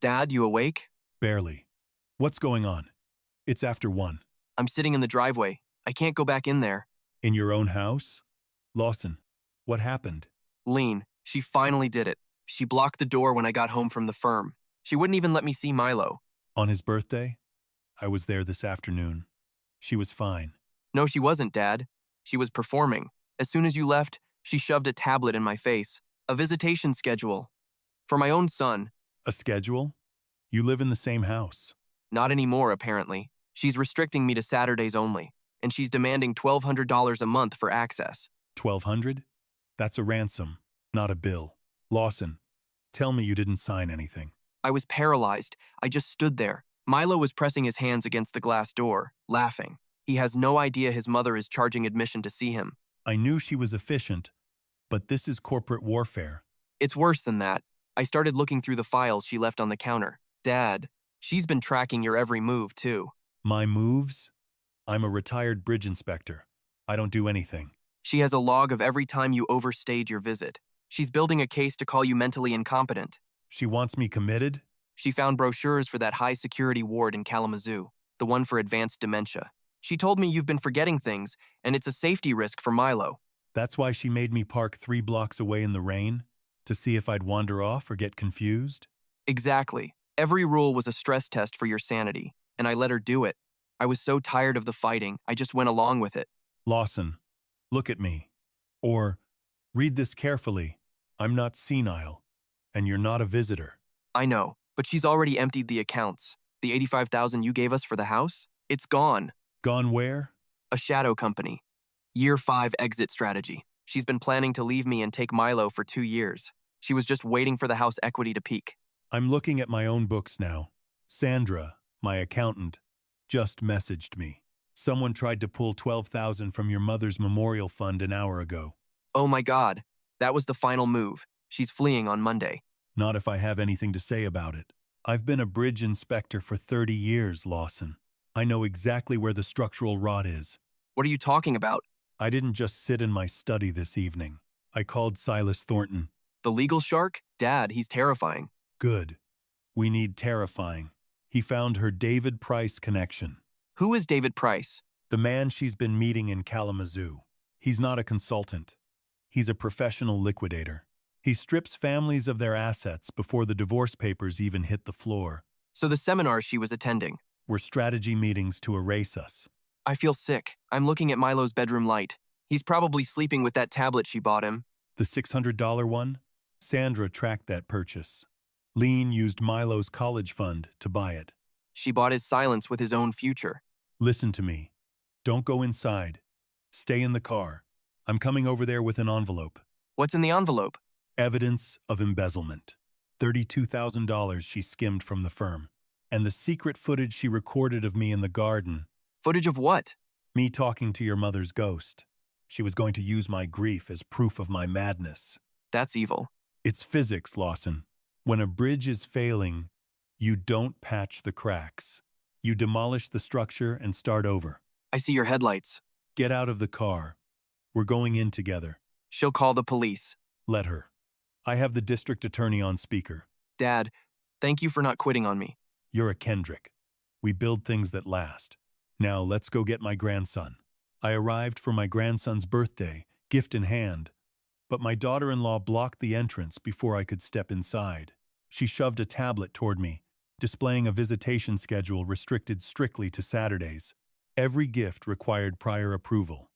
Dad, you awake? Barely. What's going on? It's after 1. I'm sitting in the driveway. I can't go back in there. In your own house? Lawson, what happened? Lean, she finally did it. She blocked the door when I got home from the firm. She wouldn't even let me see Milo. On his birthday? I was there this afternoon. She was fine. No, she wasn't, Dad. She was performing. As soon as you left, she shoved a tablet in my face. A visitation schedule. For my own son. A schedule? You live in the same house. Not anymore, apparently. She's restricting me to Saturdays only. And she's demanding $1,200 a month for access. 1,200? That's a ransom, not a bill. Lawson, tell me you didn't sign anything. I was paralyzed. I just stood there. Milo was pressing his hands against the glass door, laughing. He has no idea his mother is charging admission to see him. I knew she was efficient, but this is corporate warfare. It's worse than that. I started looking through the files she left on the counter. Dad, she's been tracking your every move, too. My moves? I'm a retired bridge inspector. I don't do anything. She has a log of every time you overstayed your visit. She's building a case to call you mentally incompetent. She wants me committed? She found brochures for that high-security ward in Kalamazoo, the one for advanced dementia. She told me you've been forgetting things, and it's a safety risk for Milo. That's why she made me park 3 blocks away in the rain? To see if I'd wander off or get confused? Exactly. Every rule was a stress test for your sanity, and I let her do it. I was so tired of the fighting, I just went along with it. Lawson, look at me. Or, read this carefully. I'm not senile, and you're not a visitor. I know, but she's already emptied the accounts. The $85,000 you gave us for the house? It's gone. Gone where? A shadow company. Year 5 exit strategy. She's been planning to leave me and take Milo for 2 years. She was just waiting for the house equity to peak. I'm looking at my own books now. Sandra, my accountant, just messaged me. Someone tried to pull $12,000 from your mother's memorial fund an hour ago. Oh my God. That was the final move. She's fleeing on Monday. Not if I have anything to say about it. I've been a bridge inspector for 30 years, Lawson. I know exactly where the structural rot is. What are you talking about? I didn't just sit in my study this evening. I called Silas Thornton. The legal shark? Dad, he's terrifying. Good. We need terrifying. He found her David Price connection. Who is David Price? The man she's been meeting in Kalamazoo. He's not a consultant. He's a professional liquidator. He strips families of their assets before the divorce papers even hit the floor. So the seminars she was attending were strategy meetings to erase us. I feel sick. I'm looking at Milo's bedroom light. He's probably sleeping with that tablet she bought him. The $600 one? Sandra tracked that purchase. Lean used Milo's college fund to buy it. She bought his silence with his own future. Listen to me. Don't go inside. Stay in the car. I'm coming over there with an envelope. What's in the envelope? Evidence of embezzlement. $32,000 she skimmed from the firm. And the secret footage she recorded of me in the garden. Footage of what? Me talking to your mother's ghost. She was going to use my grief as proof of my madness. That's evil. It's physics, Lawson. When a bridge is failing, you don't patch the cracks. You demolish the structure and start over. I see your headlights. Get out of the car. We're going in together. She'll call the police. Let her. I have the district attorney on speaker. Dad, thank you for not quitting on me. You're a Kendrick. We build things that last. Now let's go get my grandson. I arrived for my grandson's birthday, gift in hand, but my daughter-in-law blocked the entrance before I could step inside. She shoved a tablet toward me, displaying a visitation schedule restricted strictly to Saturdays. Every gift required prior approval,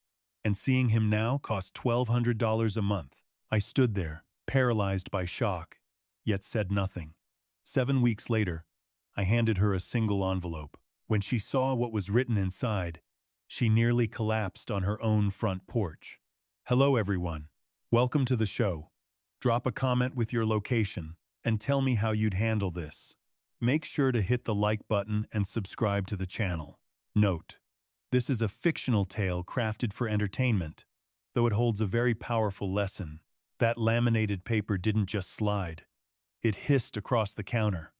and seeing him now cost $1,200 a month. I stood there, paralyzed by shock, yet said nothing. 7 weeks later, I handed her a single envelope. When she saw what was written inside, she nearly collapsed on her own front porch. Hello, everyone. Welcome to the show. Drop a comment with your location and tell me how you'd handle this. Make sure to hit the like button and subscribe to the channel. Note: this is a fictional tale crafted for entertainment, though it holds a very powerful lesson. That laminated paper didn't just slide. It hissed across the counter,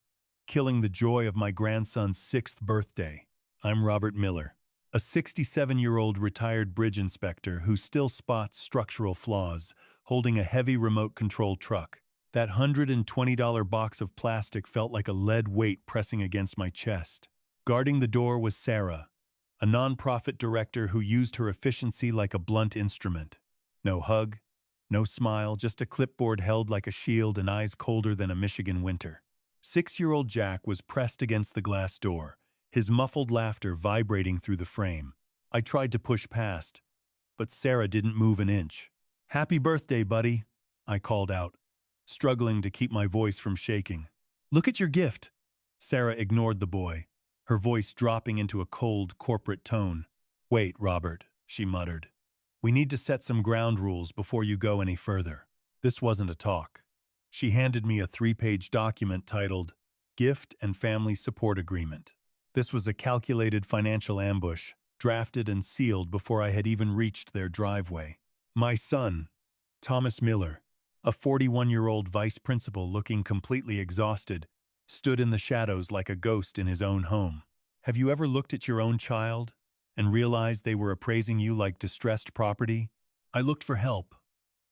killing the joy of my grandson's 6th birthday. I'm Robert Miller, a 67-year-old retired bridge inspector who still spots structural flaws, holding a heavy remote-control truck. That $120 box of plastic felt like a lead weight pressing against my chest. Guarding the door was Sarah, a nonprofit director who used her efficiency like a blunt instrument. No hug, no smile, just a clipboard held like a shield and eyes colder than a Michigan winter. 6-year-old Jack was pressed against the glass door, his muffled laughter vibrating through the frame. I tried to push past, but Sarah didn't move an inch. "Happy birthday, buddy," I called out, struggling to keep my voice from shaking. "Look at your gift." Sarah ignored the boy, her voice dropping into a cold, corporate tone. "Wait, Robert," she muttered. "We need to set some ground rules before you go any further." This wasn't a talk. She handed me a 3-page document titled Gift and Family Support Agreement. This was a calculated financial ambush, drafted and sealed before I had even reached their driveway. My son, Thomas Miller, a 41-year-old vice principal looking completely exhausted, stood in the shadows like a ghost in his own home. Have you ever looked at your own child and realized they were appraising you like distressed property? I looked for help,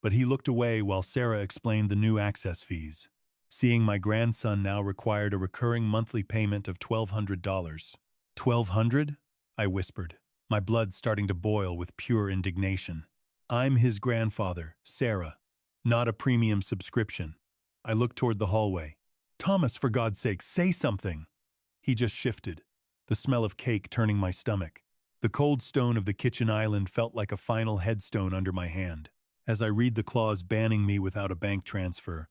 but he looked away while Sarah explained the new access fees. Seeing my grandson now required a recurring monthly payment of $1,200. $1,200? I whispered, my blood starting to boil with pure indignation. I'm his grandfather, Sarah, not a premium subscription. I looked toward the hallway. Thomas, for God's sake, say something. He just shifted, the smell of cake turning my stomach. The cold stone of the kitchen island felt like a final headstone under my hand. As I read the clause banning me without a bank transfer,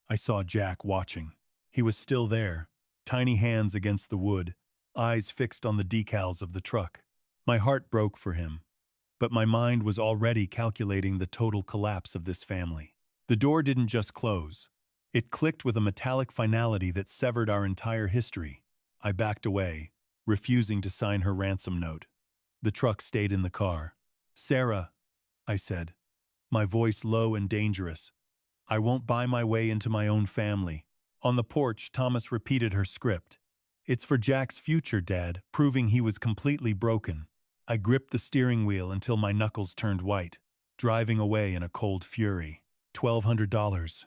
I saw Jack watching. He was still there, tiny hands against the wood, eyes fixed on the decals of the truck. My heart broke for him, but my mind was already calculating the total collapse of this family. The door didn't just close. It clicked with a metallic finality that severed our entire history. I backed away, refusing to sign her ransom note. The truck stayed in the car. Sarah, I said, my voice low and dangerous, I won't buy my way into my own family. On the porch, Thomas repeated her script. It's for Jack's future, Dad, proving he was completely broken. I gripped the steering wheel until my knuckles turned white, driving away in a cold fury. $1,200.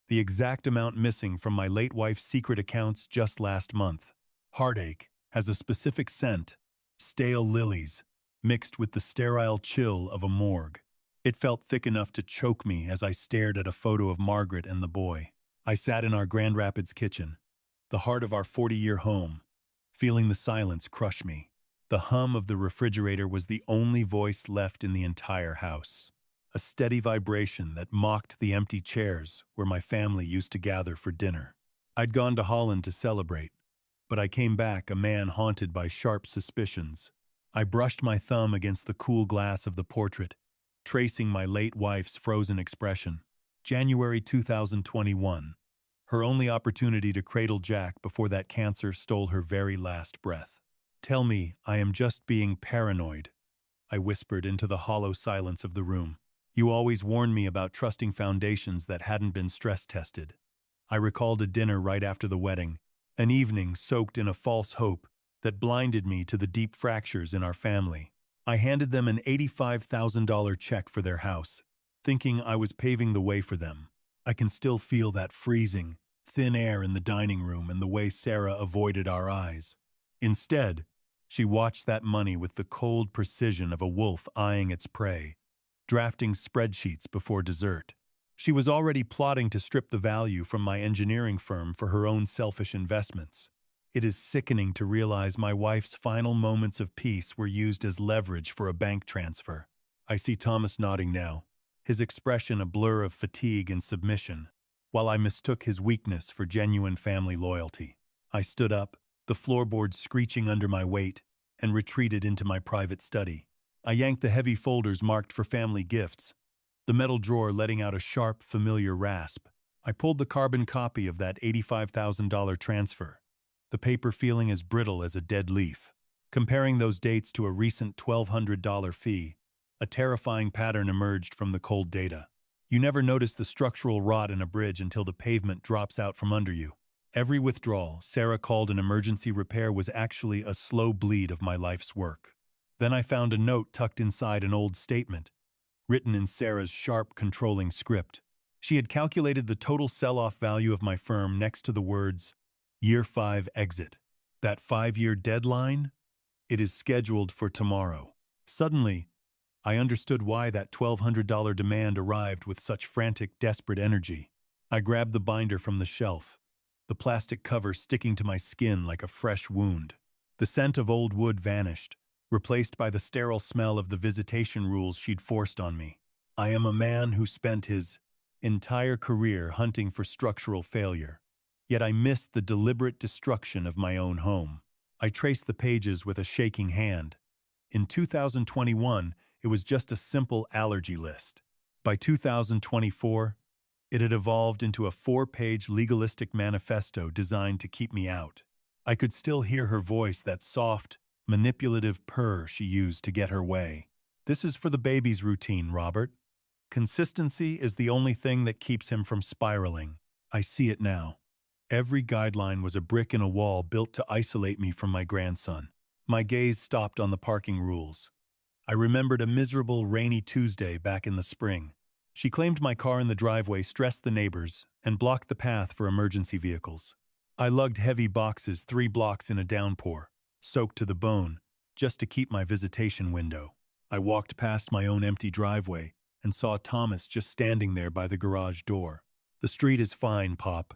The exact amount missing from my late wife's secret accounts just last month. Heartache has a specific scent, stale lilies, mixed with the sterile chill of a morgue. It felt thick enough to choke me as I stared at a photo of Margaret and the boy. I sat in our Grand Rapids kitchen, the heart of our 40-year home, feeling the silence crush me. The hum of the refrigerator was the only voice left in the entire house. A steady vibration that mocked the empty chairs where my family used to gather for dinner. I'd gone to Holland to celebrate, but I came back a man haunted by sharp suspicions. I brushed my thumb against the cool glass of the portrait, tracing my late wife's frozen expression. January 2021, her only opportunity to cradle Jack before that cancer stole her very last breath. Tell me I am just being paranoid, I whispered into the hollow silence of the room. You always warned me about trusting foundations that hadn't been stress-tested. I recalled a dinner right after the wedding, an evening soaked in a false hope that blinded me to the deep fractures in our family. I handed them an $85,000 check for their house, thinking I was paving the way for them. I can still feel that freezing, thin air in the dining room and the way Sarah avoided our eyes. Instead, she watched that money with the cold precision of a wolf eyeing its prey, drafting spreadsheets before dessert. She was already plotting to strip the value from my engineering firm for her own selfish investments. It is sickening to realize my wife's final moments of peace were used as leverage for a bank transfer. I see Thomas nodding now, his expression a blur of fatigue and submission, while I mistook his weakness for genuine family loyalty. I stood up, the floorboards screeching under my weight, and retreated into my private study. I yanked the heavy folders marked for family gifts, the metal drawer letting out a sharp, familiar rasp. I pulled the carbon copy of that $85,000 transfer, the paper feeling as brittle as a dead leaf. Comparing those dates to a recent $1,200 fee, a terrifying pattern emerged from the cold data. You never notice the structural rot in a bridge until the pavement drops out from under you. Every withdrawal Sarah called an emergency repair was actually a slow bleed of my life's work. Then I found a note tucked inside an old statement, written in Sarah's sharp, controlling script. She had calculated the total sell-off value of my firm next to the words, Year 5 exit. That 5-year deadline? It is scheduled for tomorrow. Suddenly, I understood why that $1,200 demand arrived with such frantic, desperate energy. I grabbed the binder from the shelf, the plastic cover sticking to my skin like a fresh wound. The scent of old wood vanished, replaced by the sterile smell of the visitation rules she'd forced on me. I am a man who spent his entire career hunting for structural failure. Yet I missed the deliberate destruction of my own home. I traced the pages with a shaking hand. In 2021, it was just a simple allergy list. By 2024, it had evolved into a 4-page legalistic manifesto designed to keep me out. I could still hear her voice, that soft, manipulative purr she used to get her way. This is for the baby's routine, Robert. Consistency is the only thing that keeps him from spiraling. I see it now. Every guideline was a brick in a wall built to isolate me from my grandson. My gaze stopped on the parking rules. I remembered a miserable, rainy Tuesday back in the spring. She claimed my car in the driveway stressed the neighbors and blocked the path for emergency vehicles. I lugged heavy boxes 3 blocks in a downpour, soaked to the bone, just to keep my visitation window. I walked past my own empty driveway and saw Thomas just standing there by the garage door. "The street is fine, Pop,"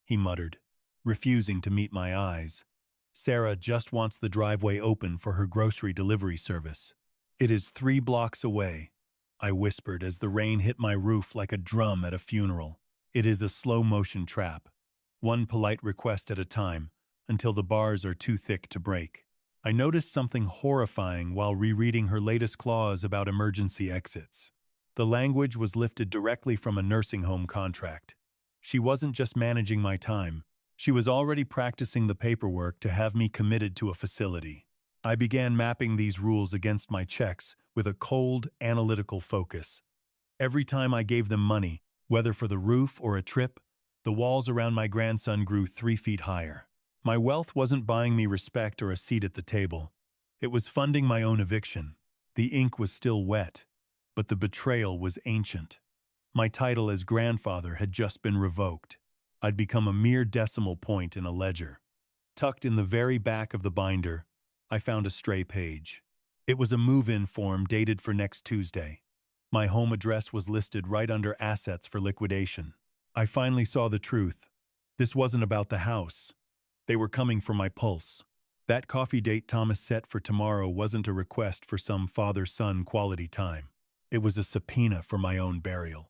he muttered, refusing to meet my eyes. "Sarah just wants the driveway open for her grocery delivery service." "It is 3 blocks away," I whispered as the rain hit my roof like a drum at a funeral. "It is a slow-motion trap. One polite request at a time, until the bars are too thick to break." I noticed something horrifying while rereading her latest clause about emergency exits. The language was lifted directly from a nursing home contract. She wasn't just managing my time. She was already practicing the paperwork to have me committed to a facility. I began mapping these rules against my checks with a cold, analytical focus. Every time I gave them money, whether for the roof or a trip, the walls around my grandson grew 3 feet higher. My wealth wasn't buying me respect or a seat at the table. It was funding my own eviction. The ink was still wet, but the betrayal was ancient. My title as grandfather had just been revoked. I'd become a mere decimal point in a ledger. Tucked in the very back of the binder, I found a stray page. It was a move-in form dated for next Tuesday. My home address was listed right under assets for liquidation. I finally saw the truth. This wasn't about the house. They were coming for my pulse. That coffee date Thomas set for tomorrow wasn't a request for some father-son quality time. It was a subpoena for my own burial.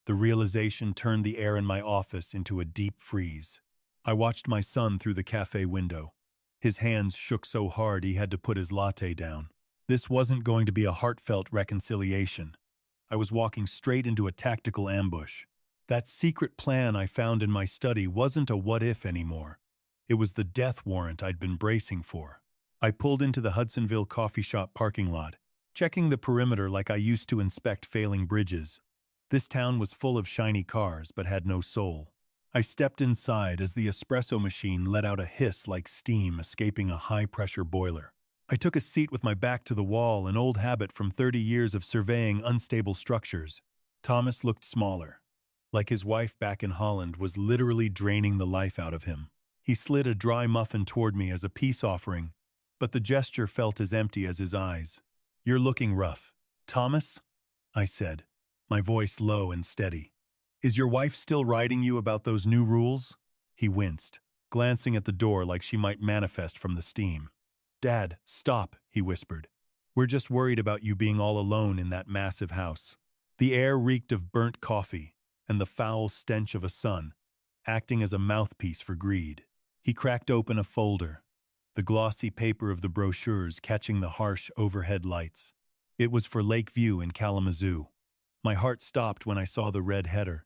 The realization turned the air in my office into a deep freeze. I watched my son through the cafe window. His hands shook so hard he had to put his latte down. This wasn't going to be a heartfelt reconciliation. I was walking straight into a tactical ambush. That secret plan I found in my study wasn't a what-if anymore. It was the death warrant I'd been bracing for. I pulled into the Hudsonville coffee shop parking lot, checking the perimeter like I used to inspect failing bridges. This town was full of shiny cars, but had no soul. I stepped inside as the espresso machine let out a hiss like steam escaping a high-pressure boiler. I took a seat with my back to the wall, an old habit from 30 years of surveying unstable structures. Thomas looked smaller, like his wife back in Holland was literally draining the life out of him. He slid a dry muffin toward me as a peace offering, but the gesture felt as empty as his eyes. "You're looking rough." "Thomas?" I said, my voice low and steady. "Is your wife still writing you about those new rules?" He winced, glancing at the door like she might manifest from the steam. "Dad, stop," he whispered. "We're just worried about you being all alone in that massive house." The air reeked of burnt coffee and the foul stench of a son, acting as a mouthpiece for greed. He cracked open a folder, the glossy paper of the brochures catching the harsh overhead lights. It was for Lakeview in Kalamazoo. My heart stopped when I saw the red header.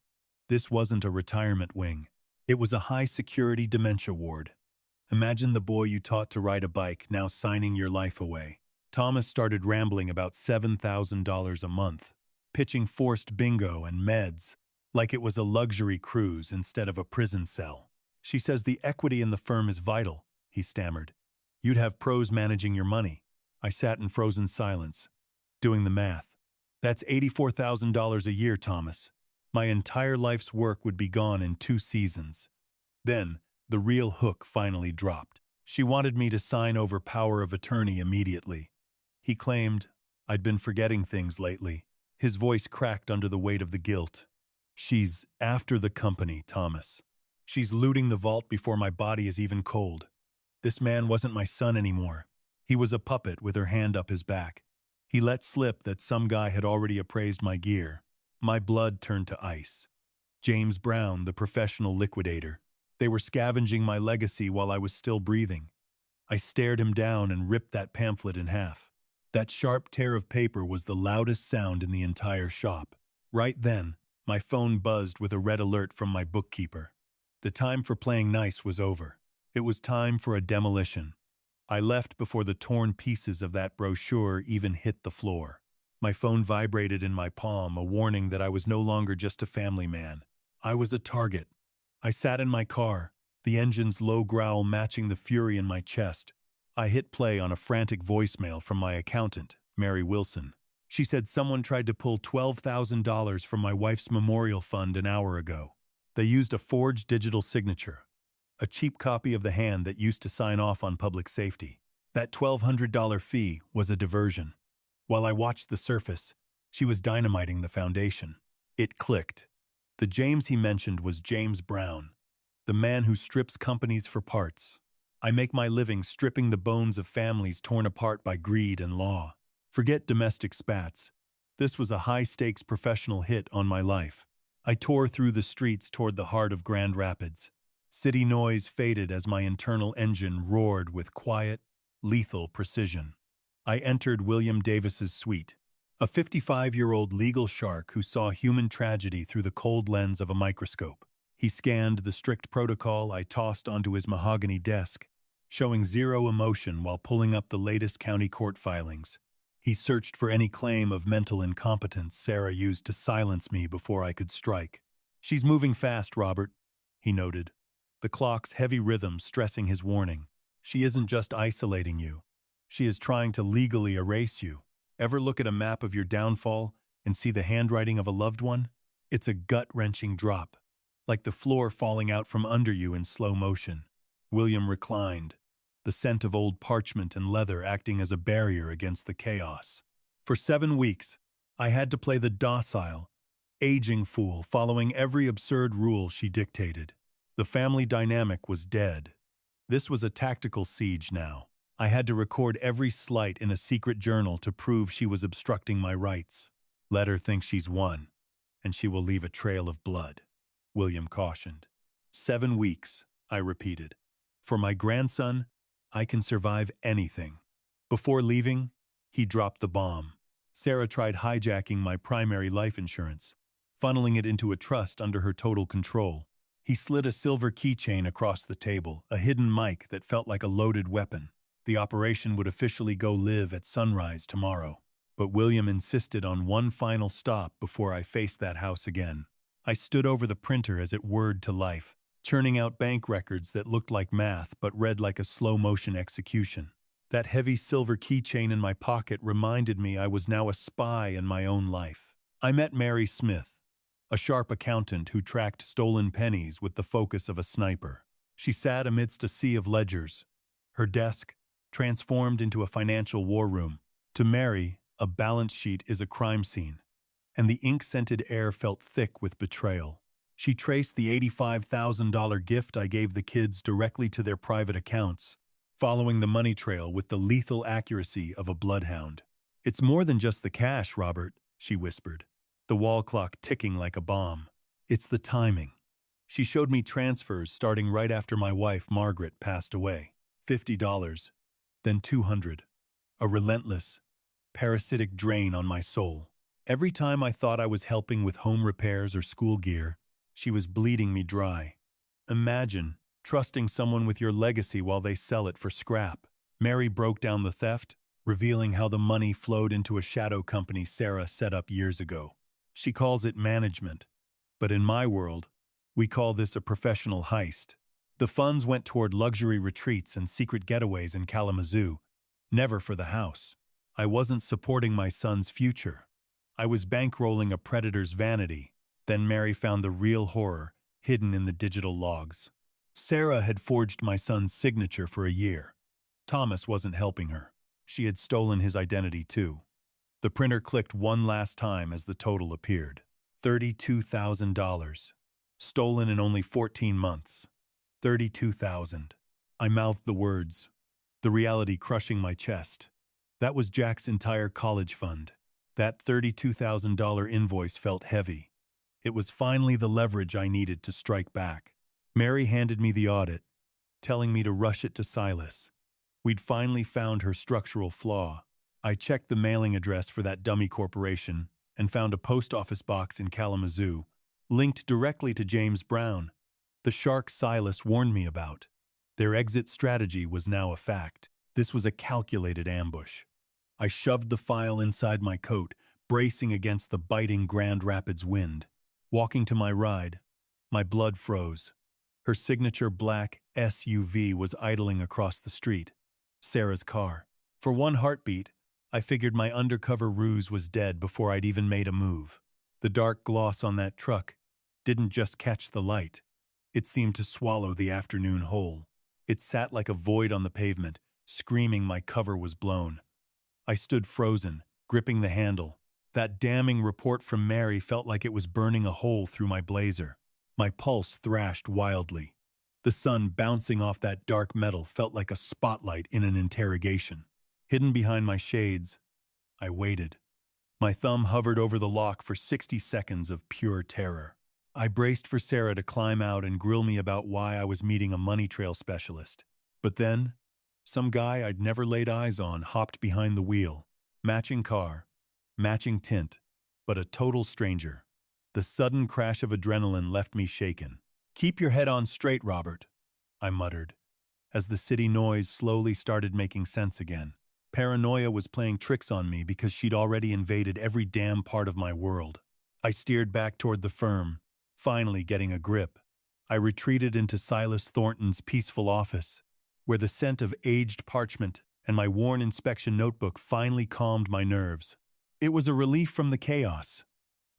This wasn't a retirement wing. It was a high-security dementia ward. Imagine the boy you taught to ride a bike now signing your life away. Thomas started rambling about $7,000 a month, pitching forced bingo and meds, like it was a luxury cruise instead of a prison cell. "She says the equity in the firm is vital," he stammered. "You'd have pros managing your money." I sat in frozen silence, doing the math. "That's $84,000 a year, Thomas. My entire life's work would be gone in 2 seasons. Then, the real hook finally dropped. She wanted me to sign over power of attorney immediately. He claimed I'd been forgetting things lately. His voice cracked under the weight of the guilt. She's after the company, Thomas. She's looting the vault before my body is even cold. This man wasn't my son anymore. He was a puppet with her hand up his back. He let slip that some guy had already appraised my gear. My blood turned to ice. James Brown, the professional liquidator. They were scavenging my legacy while I was still breathing. I stared him down and ripped that pamphlet in half. That sharp tear of paper was the loudest sound in the entire shop. Right then, my phone buzzed with a red alert from my bookkeeper. The time for playing nice was over. It was time for a demolition. I left before the torn pieces of that brochure even hit the floor. My phone vibrated in my palm, a warning that I was no longer just a family man. I was a target. I sat in my car, the engine's low growl matching the fury in my chest. I hit play on a frantic voicemail from my accountant, Mary Wilson. She said someone tried to pull $12,000 from my wife's memorial fund an hour ago. They used a forged digital signature, a cheap copy of the hand that used to sign off on public safety. That $1,200 fee was a diversion. While I watched the surface, she was dynamiting the foundation. It clicked. The James he mentioned was James Brown, the man who strips companies for parts. I make my living stripping the bones of families torn apart by greed and law. Forget domestic spats. This was a high-stakes professional hit on my life. I tore through the streets toward the heart of Grand Rapids. City noise faded as my internal engine roared with quiet, lethal precision. I entered William Davis's suite, a 55-year-old legal shark who saw human tragedy through the cold lens of a microscope. He scanned the strict protocol I tossed onto his mahogany desk, showing zero emotion while pulling up the latest county court filings. He searched for any claim of mental incompetence Sarah used to silence me before I could strike. "She's moving fast, Robert," he noted, the clock's heavy rhythm stressing his warning. "She isn't just isolating you. She is trying to legally erase you. Ever look at a map of your downfall and see the handwriting of a loved one? It's a gut-wrenching drop, like the floor falling out from under you in slow motion." William reclined, the scent of old parchment and leather acting as a barrier against the chaos. For 7 weeks, I had to play the docile, aging fool, following every absurd rule she dictated. The family dynamic was dead. This was a tactical siege now. I had to record every slight in a secret journal to prove she was obstructing my rights. "Let her think she's won, and she will leave a trail of blood," William cautioned. 7 weeks, I repeated. "For my grandson, I can survive anything." Before leaving, he dropped the bomb. Sarah tried hijacking my primary life insurance, funneling it into a trust under her total control. He slid a silver keychain across the table, a hidden mic that felt like a loaded weapon. The operation would officially go live at sunrise tomorrow. But William insisted on one final stop before I faced that house again. I stood over the printer as it whirred to life, churning out bank records that looked like math but read like a slow-motion execution. That heavy silver keychain in my pocket reminded me I was now a spy in my own life. I met Mary Smith, a sharp accountant who tracked stolen pennies with the focus of a sniper. She sat amidst a sea of ledgers, her desk transformed into a financial war room. To Mary, a balance sheet is a crime scene, and the ink-scented air felt thick with betrayal. She traced the $85,000 gift I gave the kids directly to their private accounts, following the money trail with the lethal accuracy of a bloodhound. "It's more than just the cash, Robert," she whispered, the wall clock ticking like a bomb. "It's the timing." She showed me transfers starting right after my wife, Margaret, passed away. $50, then $200. A relentless, parasitic drain on my soul. Every time I thought I was helping with home repairs or school gear, she was bleeding me dry. Imagine trusting someone with your legacy while they sell it for scrap. Mary broke down the theft, revealing how the money flowed into a shadow company Sarah set up years ago. She calls it management, but in my world, we call this a professional heist. The funds went toward luxury retreats and secret getaways in Kalamazoo, never for the house. I wasn't supporting my son's future. I was bankrolling a predator's vanity. Then Mary found the real horror hidden in the digital logs. Sarah had forged my son's signature for a year. Thomas wasn't helping her. She had stolen his identity too. The printer clicked one last time as the total appeared. $32,000. Stolen in only 14 months. 32,000. I mouthed the words, the reality crushing my chest. That was Jack's entire college fund. That $32,000 invoice felt heavy. It was finally the leverage I needed to strike back. Mary handed me the audit, telling me to rush it to Silas. We'd finally found her structural flaw. I checked the mailing address for that dummy corporation and found a post office box in Kalamazoo, linked directly to James Brown, the shark Silas warned me about. Their exit strategy was now a fact. This was a calculated ambush. I shoved the file inside my coat, bracing against the biting Grand Rapids wind. Walking to my ride, my blood froze. Her signature black SUV was idling across the street. Sarah's car. For one heartbeat, I figured my undercover ruse was dead before I'd even made a move. The dark gloss on that truck didn't just catch the light. It seemed to swallow the afternoon whole. It sat like a void on the pavement, screaming my cover was blown. I stood frozen, gripping the handle. That damning report from Mary felt like it was burning a hole through my blazer. My pulse thrashed wildly. The sun bouncing off that dark metal felt like a spotlight in an interrogation. Hidden behind my shades, I waited. My thumb hovered over the lock for 60 seconds of pure terror. I braced for Sarah to climb out and grill me about why I was meeting a money trail specialist. But then, some guy I'd never laid eyes on hopped behind the wheel. Matching car, matching tint, but a total stranger. The sudden crash of adrenaline left me shaken. "Keep your head on straight, Robert," I muttered, as the city noise slowly started making sense again. Paranoia was playing tricks on me because she'd already invaded every damn part of my world. I steered back toward the firm, finally getting a grip. I retreated into Silas Thornton's peaceful office, where the scent of aged parchment and my worn inspection notebook finally calmed my nerves. It was a relief from the chaos.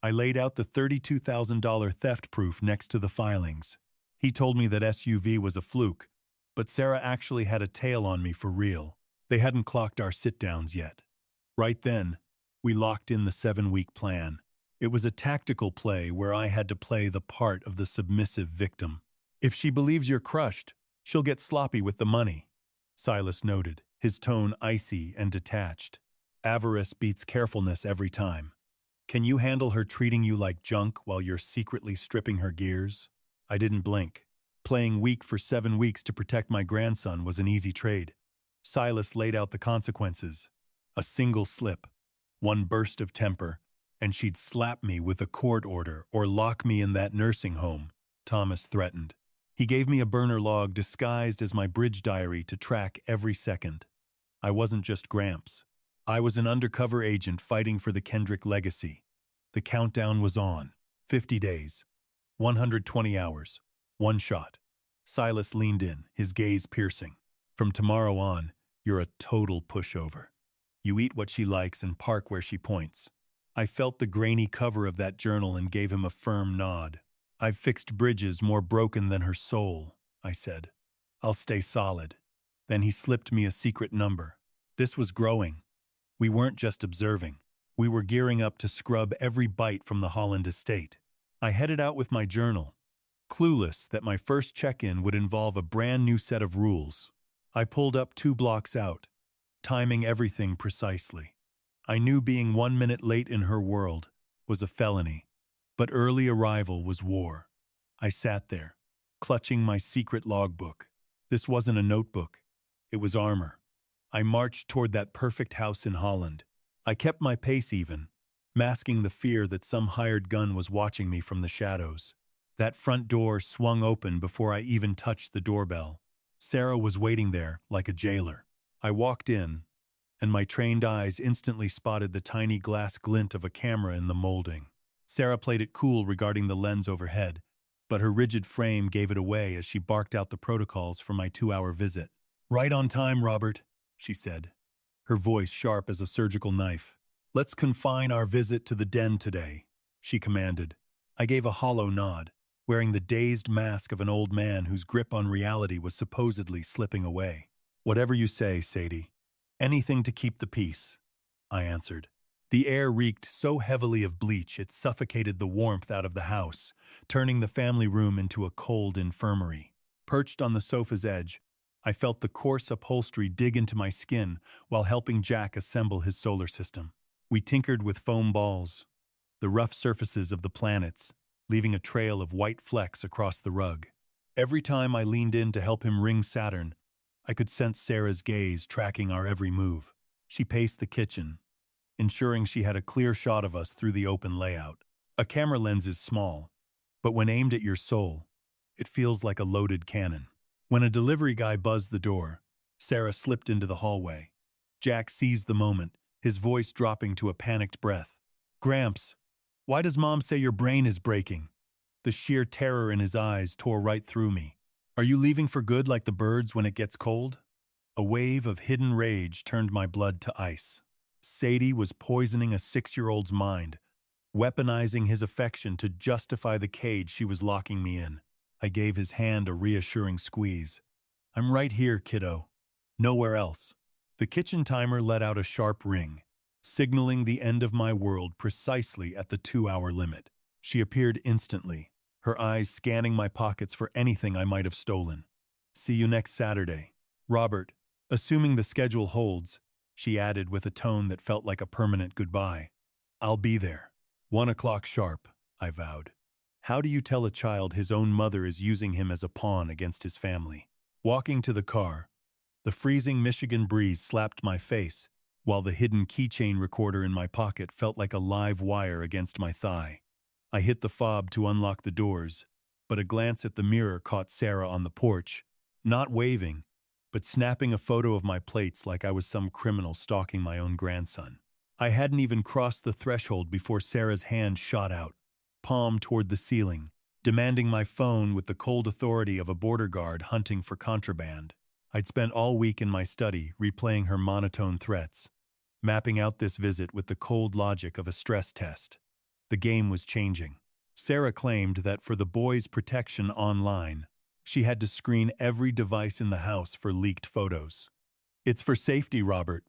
I laid out the $32,000 theft proof next to the filings. He told me that SUV was a fluke, but Sarah actually had a tail on me for real. They hadn't clocked our sit-downs yet. Right then, we locked in the 7-week plan. It was a tactical play where I had to play the part of the submissive victim. "If she believes you're crushed, she'll get sloppy with the money," Silas noted, his tone icy and detached. "Avarice beats carefulness every time. Can you handle her treating you like junk while you're secretly stripping her gears?" I didn't blink. Playing weak for 7 weeks to protect my grandson was an easy trade. Silas laid out the consequences. A single slip, one burst of temper, and she'd slap me with a court order or lock me in that nursing home, Thomas threatened. He gave me a burner log disguised as my bridge diary to track every second. I wasn't just Gramps. I was an undercover agent fighting for the Kendrick legacy. The countdown was on. 50 days. 120 hours. One shot. Silas leaned in, his gaze piercing. "From tomorrow on, you're a total pushover. You eat what she likes and park where she points." I felt the grainy cover of that journal and gave him a firm nod. "I've fixed bridges more broken than her soul," I said. "I'll stay solid." Then he slipped me a secret number. This was growing. We weren't just observing. We were gearing up to scrub every bite from the Holland estate. I headed out with my journal, clueless that my first check-in would involve a brand new set of rules. I pulled up 2 blocks out, timing everything precisely. I knew being 1 minute late in her world was a felony, but early arrival was war. I sat there, clutching my secret logbook. This wasn't a notebook. It was armor. I marched toward that perfect house in Holland. I kept my pace even, masking the fear that some hired gun was watching me from the shadows. That front door swung open before I even touched the doorbell. Sarah was waiting there like a jailer. I walked in, and my trained eyes instantly spotted the tiny glass glint of a camera in the molding. Sarah played it cool regarding the lens overhead, but her rigid frame gave it away as she barked out the protocols for my 2-hour visit. "Right on time, Robert," she said, her voice sharp as a surgical knife. "Let's confine our visit to the den today," she commanded. I gave a hollow nod, wearing the dazed mask of an old man whose grip on reality was supposedly slipping away. Whatever you say, Sadie. Anything to keep the peace, I answered. The air reeked so heavily of bleach it suffocated the warmth out of the house, turning the family room into a cold infirmary. Perched on the sofa's edge, I felt the coarse upholstery dig into my skin while helping Jack assemble his solar system. We tinkered with foam balls, the rough surfaces of the planets, leaving a trail of white flecks across the rug. Every time I leaned in to help him ring Saturn, I could sense Sarah's gaze tracking our every move. She paced the kitchen, ensuring she had a clear shot of us through the open layout. A camera lens is small, but when aimed at your soul, it feels like a loaded cannon. When a delivery guy buzzed the door, Sarah slipped into the hallway. Jack seized the moment, his voice dropping to a panicked breath. "Gramps, why does Mom say your brain is breaking?" The sheer terror in his eyes tore right through me. "Are you leaving for good like the birds when it gets cold?" A wave of hidden rage turned my blood to ice. Sadie was poisoning a 6-year-old's mind, weaponizing his affection to justify the cage she was locking me in. I gave his hand a reassuring squeeze. "I'm right here, kiddo. Nowhere else." The kitchen timer let out a sharp ring, signaling the end of my world precisely at the 2-hour limit. She appeared instantly, her eyes scanning my pockets for anything I might have stolen. "See you next Saturday. Robert." Assuming the schedule holds, she added with a tone that felt like a permanent goodbye. "I'll be there. 1 o'clock sharp," I vowed. How do you tell a child his own mother is using him as a pawn against his family? Walking to the car, the freezing Michigan breeze slapped my face, while the hidden keychain recorder in my pocket felt like a live wire against my thigh. I hit the fob to unlock the doors, but a glance at the mirror caught Sarah on the porch, not waving, but snapping a photo of my plates like I was some criminal stalking my own grandson. I hadn't even crossed the threshold before Sarah's hand shot out, palm toward the ceiling, demanding my phone with the cold authority of a border guard hunting for contraband. I'd spent all week in my study replaying her monotone threats, mapping out this visit with the cold logic of a stress test. The game was changing. Sarah claimed that for the boys' protection online, she had to screen every device in the house for leaked photos. "It's for safety, Robert,"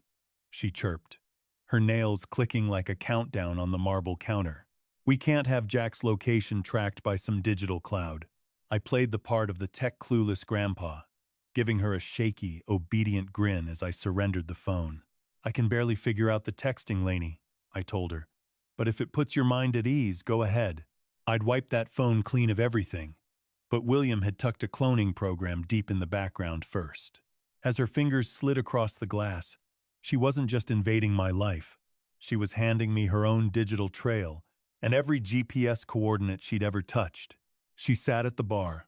she chirped, her nails clicking like a countdown on the marble counter. "We can't have Jack's location tracked by some digital cloud." I played the part of the tech-clueless grandpa, giving her a shaky, obedient grin as I surrendered the phone. "I can barely figure out the texting, Laney," I told her. "But if it puts your mind at ease, go ahead." I'd wiped that phone clean of everything, but William had tucked a cloning program deep in the background first. As her fingers slid across the glass, she wasn't just invading my life. She was handing me her own digital trail and every GPS coordinate she'd ever touched. She sat at the bar,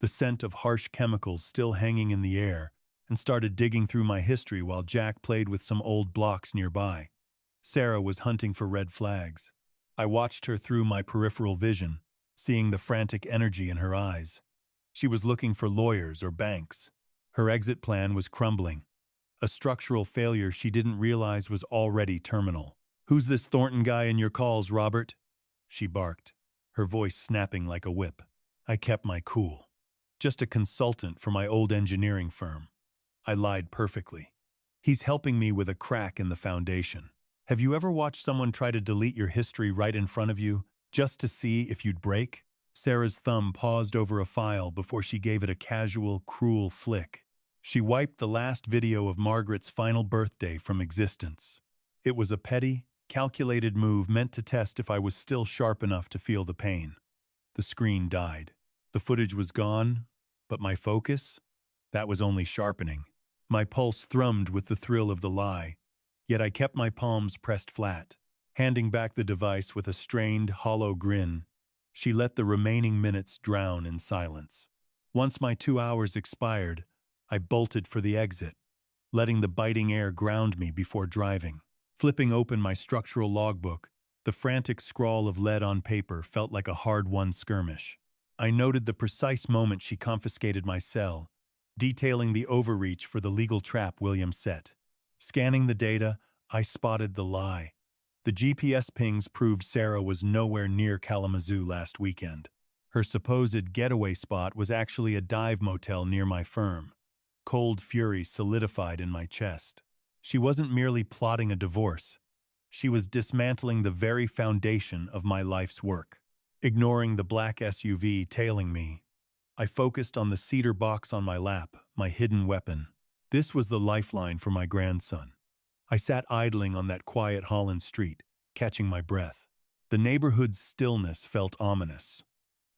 the scent of harsh chemicals still hanging in the air, and started digging through my history while Jack played with some old blocks nearby. Sarah was hunting for red flags. I watched her through my peripheral vision, seeing the frantic energy in her eyes. She was looking for lawyers or banks. Her exit plan was crumbling, a structural failure she didn't realize was already terminal. "Who's this Thornton guy in your calls, Robert?" she barked, her voice snapping like a whip. I kept my cool. "Just a consultant for my old engineering firm." I lied perfectly. "He's helping me with a crack in the foundation." Have you ever watched someone try to delete your history right in front of you, just to see if you'd break? Sarah's thumb paused over a file before she gave it a casual, cruel flick. She wiped the last video of Margaret's final birthday from existence. It was a petty, calculated move meant to test if I was still sharp enough to feel the pain. The screen died. The footage was gone, but my focus? That was only sharpening. My pulse thrummed with the thrill of the lie, yet I kept my palms pressed flat. Handing back the device with a strained, hollow grin, she let the remaining minutes drown in silence. Once my 2 hours expired, I bolted for the exit, letting the biting air ground me before driving. Flipping open my structural logbook, the frantic scrawl of lead on paper felt like a hard-won skirmish. I noted the precise moment she confiscated my cell, detailing the overreach for the legal trap William set. Scanning the data, I spotted the lie. The GPS pings proved Sarah was nowhere near Kalamazoo last weekend. Her supposed getaway spot was actually a dive motel near my firm. Cold fury solidified in my chest. She wasn't merely plotting a divorce. She was dismantling the very foundation of my life's work. Ignoring the black SUV tailing me, I focused on the cedar box on my lap, my hidden weapon. This was the lifeline for my grandson. I sat idling on that quiet Holland street, catching my breath. The neighborhood's stillness felt ominous.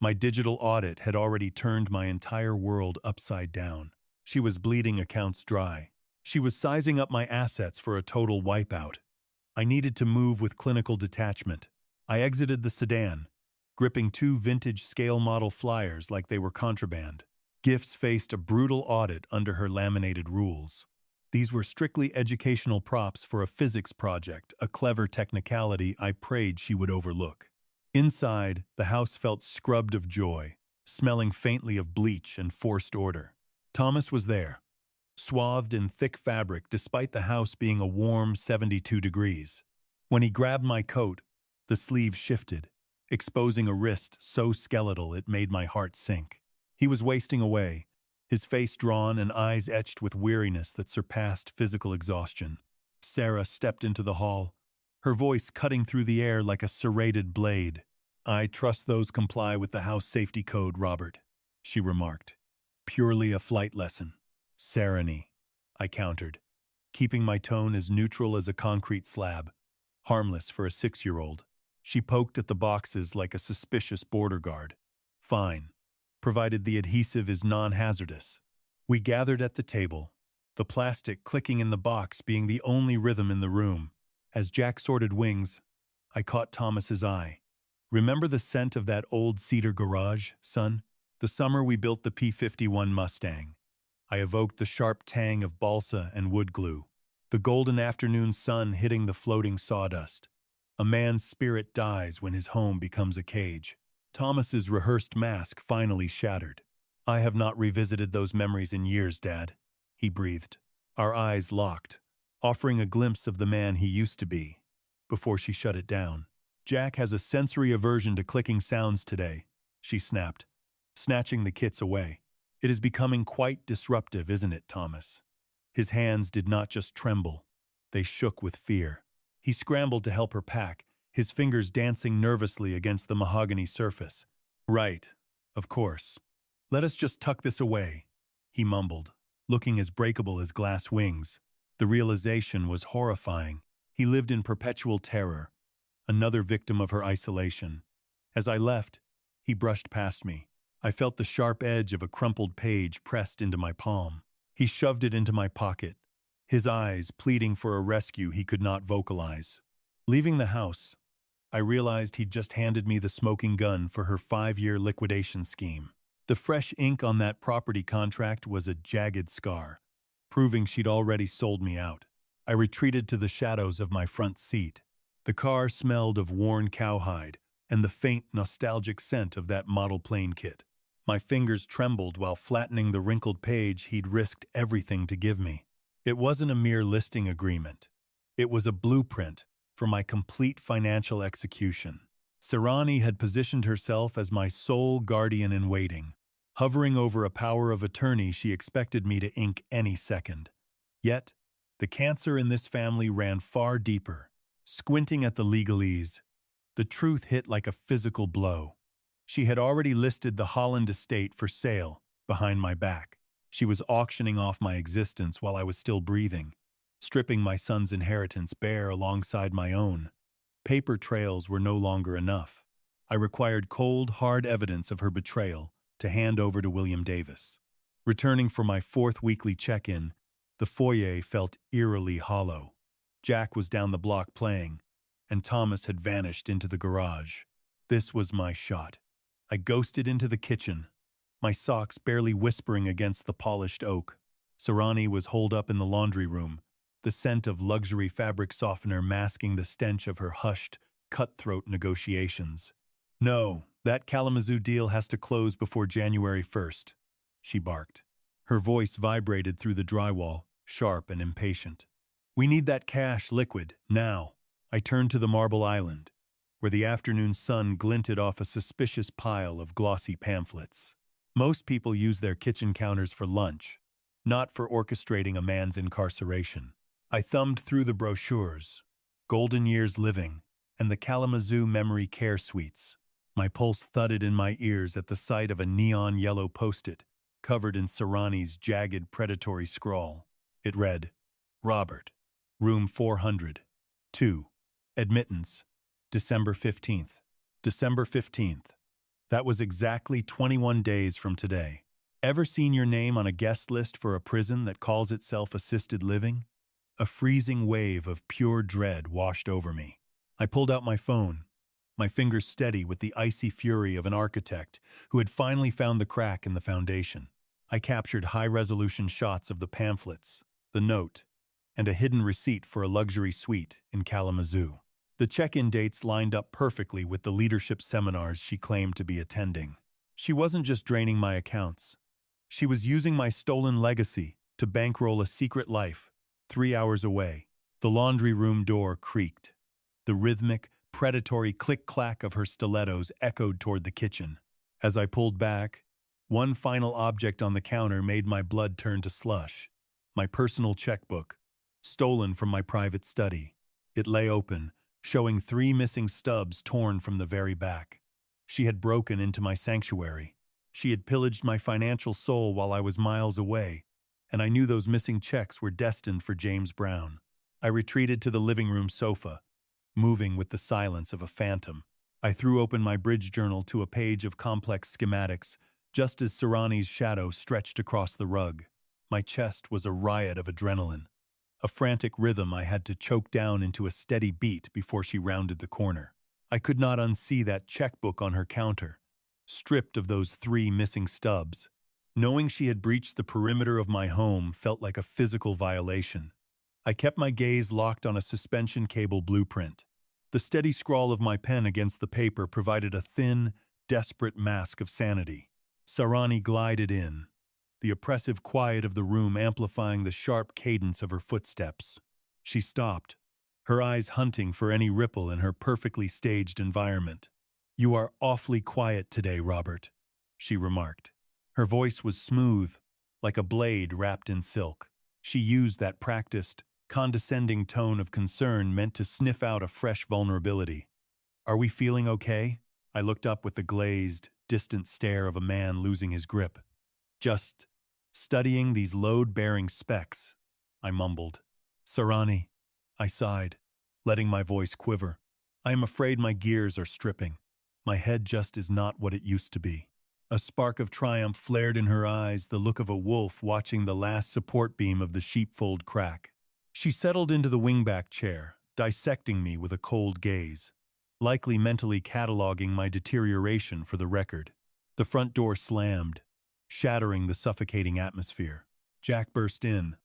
My digital audit had already turned my entire world upside down. She was bleeding accounts dry. She was sizing up my assets for a total wipeout. I needed to move with clinical detachment. I exited the sedan, gripping two vintage scale model flyers like they were contraband. Gifts faced a brutal audit under her laminated rules. These were strictly educational props for a physics project, a clever technicality I prayed she would overlook. Inside, the house felt scrubbed of joy, smelling faintly of bleach and forced order. Thomas was there, swathed in thick fabric despite the house being a warm 72 degrees. When he grabbed my coat, the sleeve shifted, exposing a wrist so skeletal it made my heart sink. He was wasting away, his face drawn and eyes etched with weariness that surpassed physical exhaustion. Sarah stepped into the hall, her voice cutting through the air like a serrated blade. "I trust those comply with the house safety code, Robert," she remarked. "Purely a flight lesson." "Sarany," I countered, keeping my tone as neutral as a concrete slab, harmless for a 6-year-old. She poked at the boxes like a suspicious border guard. "Fine, provided the adhesive is non-hazardous." We gathered at the table, the plastic clicking in the box being the only rhythm in the room. As Jack sorted wings, I caught Thomas's eye. "Remember the scent of that old cedar garage, son? The summer we built the P-51 Mustang." I evoked the sharp tang of balsa and wood glue, the golden afternoon sun hitting the floating sawdust. A man's spirit dies when his home becomes a cage. Thomas's rehearsed mask finally shattered. "I have not revisited those memories in years, Dad," he breathed. Our eyes locked, offering a glimpse of the man he used to be, before she shut it down. "Jack has a sensory aversion to clicking sounds today," she snapped, snatching the kits away. "It is becoming quite disruptive, isn't it, Thomas?" His hands did not just tremble, they shook with fear. He scrambled to help her pack, his fingers dancing nervously against the mahogany surface. "Right, of course. Let us just tuck this away," he mumbled, looking as breakable as glass wings. The realization was horrifying. He lived in perpetual terror, another victim of her isolation. As I left, he brushed past me. I felt the sharp edge of a crumpled page pressed into my palm. He shoved it into my pocket, his eyes pleading for a rescue he could not vocalize. Leaving the house, I realized he'd just handed me the smoking gun for her 5-year liquidation scheme. The fresh ink on that property contract was a jagged scar, proving she'd already sold me out. I retreated to the shadows of my front seat. The car smelled of worn cowhide and the faint nostalgic scent of that model plane kit. My fingers trembled while flattening the wrinkled page he'd risked everything to give me. It wasn't a mere listing agreement. It was a blueprint for my complete financial execution. Sarani had positioned herself as my sole guardian in waiting, hovering over a power of attorney she expected me to ink any second. Yet, the cancer in this family ran far deeper. Squinting at the legalese, the truth hit like a physical blow. She had already listed the Holland estate for sale behind my back. She was auctioning off my existence while I was still breathing, stripping my son's inheritance bare alongside my own. Paper trails were no longer enough. I required cold, hard evidence of her betrayal to hand over to William Davis. Returning for my 4th weekly check-in, the foyer felt eerily hollow. Jack was down the block playing, and Thomas had vanished into the garage. This was my shot. I ghosted into the kitchen, my socks barely whispering against the polished oak. Sarani was holed up in the laundry room, the scent of luxury fabric softener masking the stench of her hushed, cutthroat negotiations. "No, that Kalamazoo deal has to close before January 1st, she barked. Her voice vibrated through the drywall, sharp and impatient. "We need that cash liquid, now." I turned to the marble island, where the afternoon sun glinted off a suspicious pile of glossy pamphlets. Most people use their kitchen counters for lunch, not for orchestrating a man's incarceration. I thumbed through the brochures, Golden Years Living, and the Kalamazoo Memory Care Suites. My pulse thudded in my ears at the sight of a neon yellow post-it covered in Serrani's jagged predatory scrawl. It read, Robert, Room 400, 2, Admittance, December 15th. December 15th. That was exactly 21 days from today. Ever seen your name on a guest list for a prison that calls itself assisted living? A freezing wave of pure dread washed over me. I pulled out my phone, my fingers steady with the icy fury of an architect who had finally found the crack in the foundation. I captured high-resolution shots of the pamphlets, the note, and a hidden receipt for a luxury suite in Kalamazoo. The check-in dates lined up perfectly with the leadership seminars she claimed to be attending. She wasn't just draining my accounts. She was using my stolen legacy to bankroll a secret life 3 hours away. The laundry room door creaked. The rhythmic, predatory click-clack of her stilettos echoed toward the kitchen. As I pulled back, one final object on the counter made my blood turn to slush. My personal checkbook, stolen from my private study. It lay open, showing 3 missing stubs torn from the very back. She had broken into my sanctuary. She had pillaged my financial soul while I was miles away, and I knew those missing checks were destined for James Brown. I retreated to the living room sofa, moving with the silence of a phantom. I threw open my bridge journal to a page of complex schematics, just as Serrani's shadow stretched across the rug. My chest was a riot of adrenaline, a frantic rhythm I had to choke down into a steady beat before she rounded the corner. I could not unsee that checkbook on her counter, stripped of those 3 missing stubs. Knowing she had breached the perimeter of my home felt like a physical violation. I kept my gaze locked on a suspension cable blueprint. The steady scrawl of my pen against the paper provided a thin, desperate mask of sanity. Serrani glided in, the oppressive quiet of the room amplifying the sharp cadence of her footsteps. She stopped, her eyes hunting for any ripple in her perfectly staged environment. "You are awfully quiet today, Robert," she remarked. Her voice was smooth, like a blade wrapped in silk. She used that practiced, condescending tone of concern meant to sniff out a fresh vulnerability. "Are we feeling okay?" I looked up with the glazed, distant stare of a man losing his grip. "Just studying these load-bearing specs," I mumbled. "Serrani," I sighed, letting my voice quiver. "I am afraid my gears are stripping. My head just is not what it used to be." A spark of triumph flared in her eyes, the look of a wolf watching the last support beam of the sheepfold crack. She settled into the wingback chair, dissecting me with a cold gaze, likely mentally cataloging my deterioration for the record. The front door slammed, shattering the suffocating atmosphere. Jack burst in,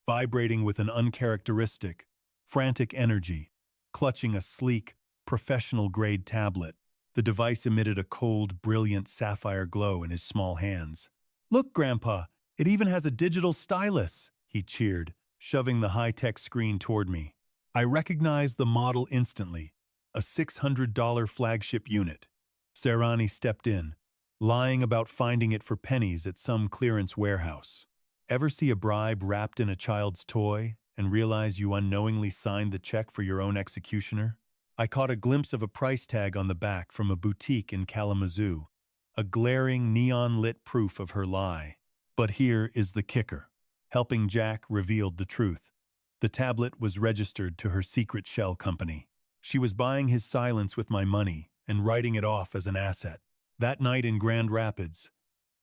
vibrating with an uncharacteristic, frantic energy, clutching a sleek, professional-grade tablet. The device emitted a cold, brilliant sapphire glow in his small hands. "Look, Grandpa, it even has a digital stylus," he cheered, shoving the high-tech screen toward me. I recognized the model instantly, a $600 flagship unit. Serrani stepped in, lying about finding it for pennies at some clearance warehouse. Ever see a bribe wrapped in a child's toy and realize you unknowingly signed the check for your own executioner? I caught a glimpse of a price tag on the back from a boutique in Kalamazoo, a glaring neon-lit proof of her lie. But here is the kicker. Helping Jack revealed the truth. The tablet was registered to her secret shell company. She was buying his silence with my money and writing it off as an asset. That night in Grand Rapids,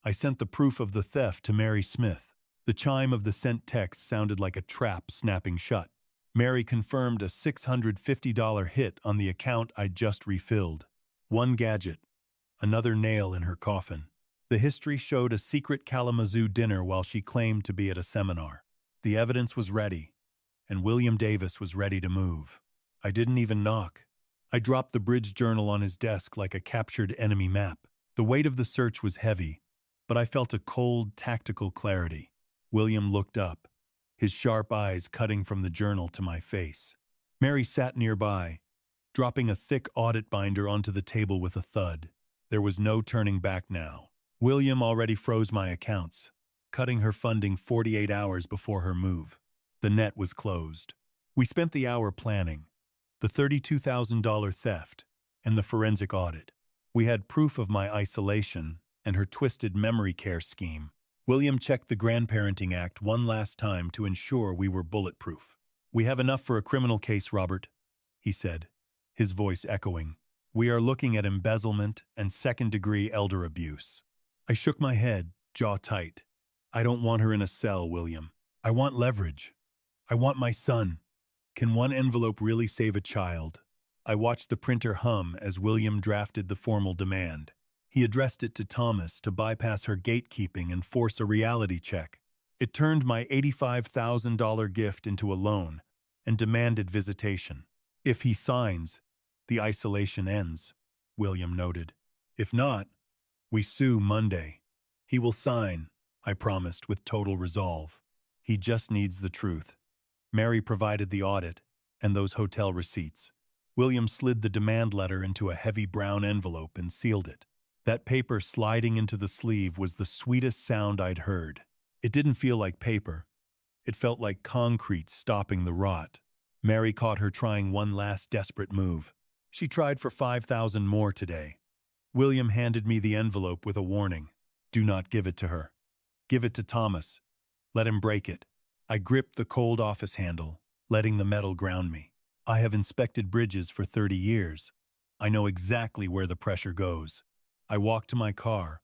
I sent the proof of the theft to Mary Smith. The chime of the sent text sounded like a trap snapping shut. Mary confirmed a $650 hit on the account I'd just refilled. One gadget, another nail in her coffin. The history showed a secret Kalamazoo dinner while she claimed to be at a seminar. The evidence was ready, and William Davis was ready to move. I didn't even knock. I dropped the bridge journal on his desk like a captured enemy map. The weight of the search was heavy, but I felt a cold, tactical clarity. William looked up, his sharp eyes cutting from the journal to my face. Mary sat nearby, dropping a thick audit binder onto the table with a thud. There was no turning back now. William already froze my accounts, cutting her funding 48 hours before her move. The net was closed. We spent the hour planning the $32,000 theft and the forensic audit. We had proof of my isolation and her twisted memory care scheme. William checked the Grandparenting Act one last time to ensure we were bulletproof. "We have enough for a criminal case, Robert," he said, his voice echoing. "We are looking at embezzlement and second-degree elder abuse." I shook my head, jaw tight. "I don't want her in a cell, William. I want leverage. I want my son. Can one envelope really save a child?" I watched the printer hum as William drafted the formal demand. He addressed it to Thomas to bypass her gatekeeping and force a reality check. It turned my $85,000 gift into a loan and demanded visitation. "If he signs, the isolation ends," William noted. "If not, we sue Monday." "He will sign," I promised with total resolve. "He just needs the truth." Mary provided the audit and those hotel receipts. William slid the demand letter into a heavy brown envelope and sealed it. That paper sliding into the sleeve was the sweetest sound I'd heard. It didn't feel like paper. It felt like concrete stopping the rot. Mary caught her trying one last desperate move. She tried for $5,000 more today. William handed me the envelope with a warning. "Do not give it to her. Give it to Thomas. Let him break it." I gripped the cold office handle, letting the metal ground me. I have inspected bridges for 30 years. I know exactly where the pressure goes. I walked to my car,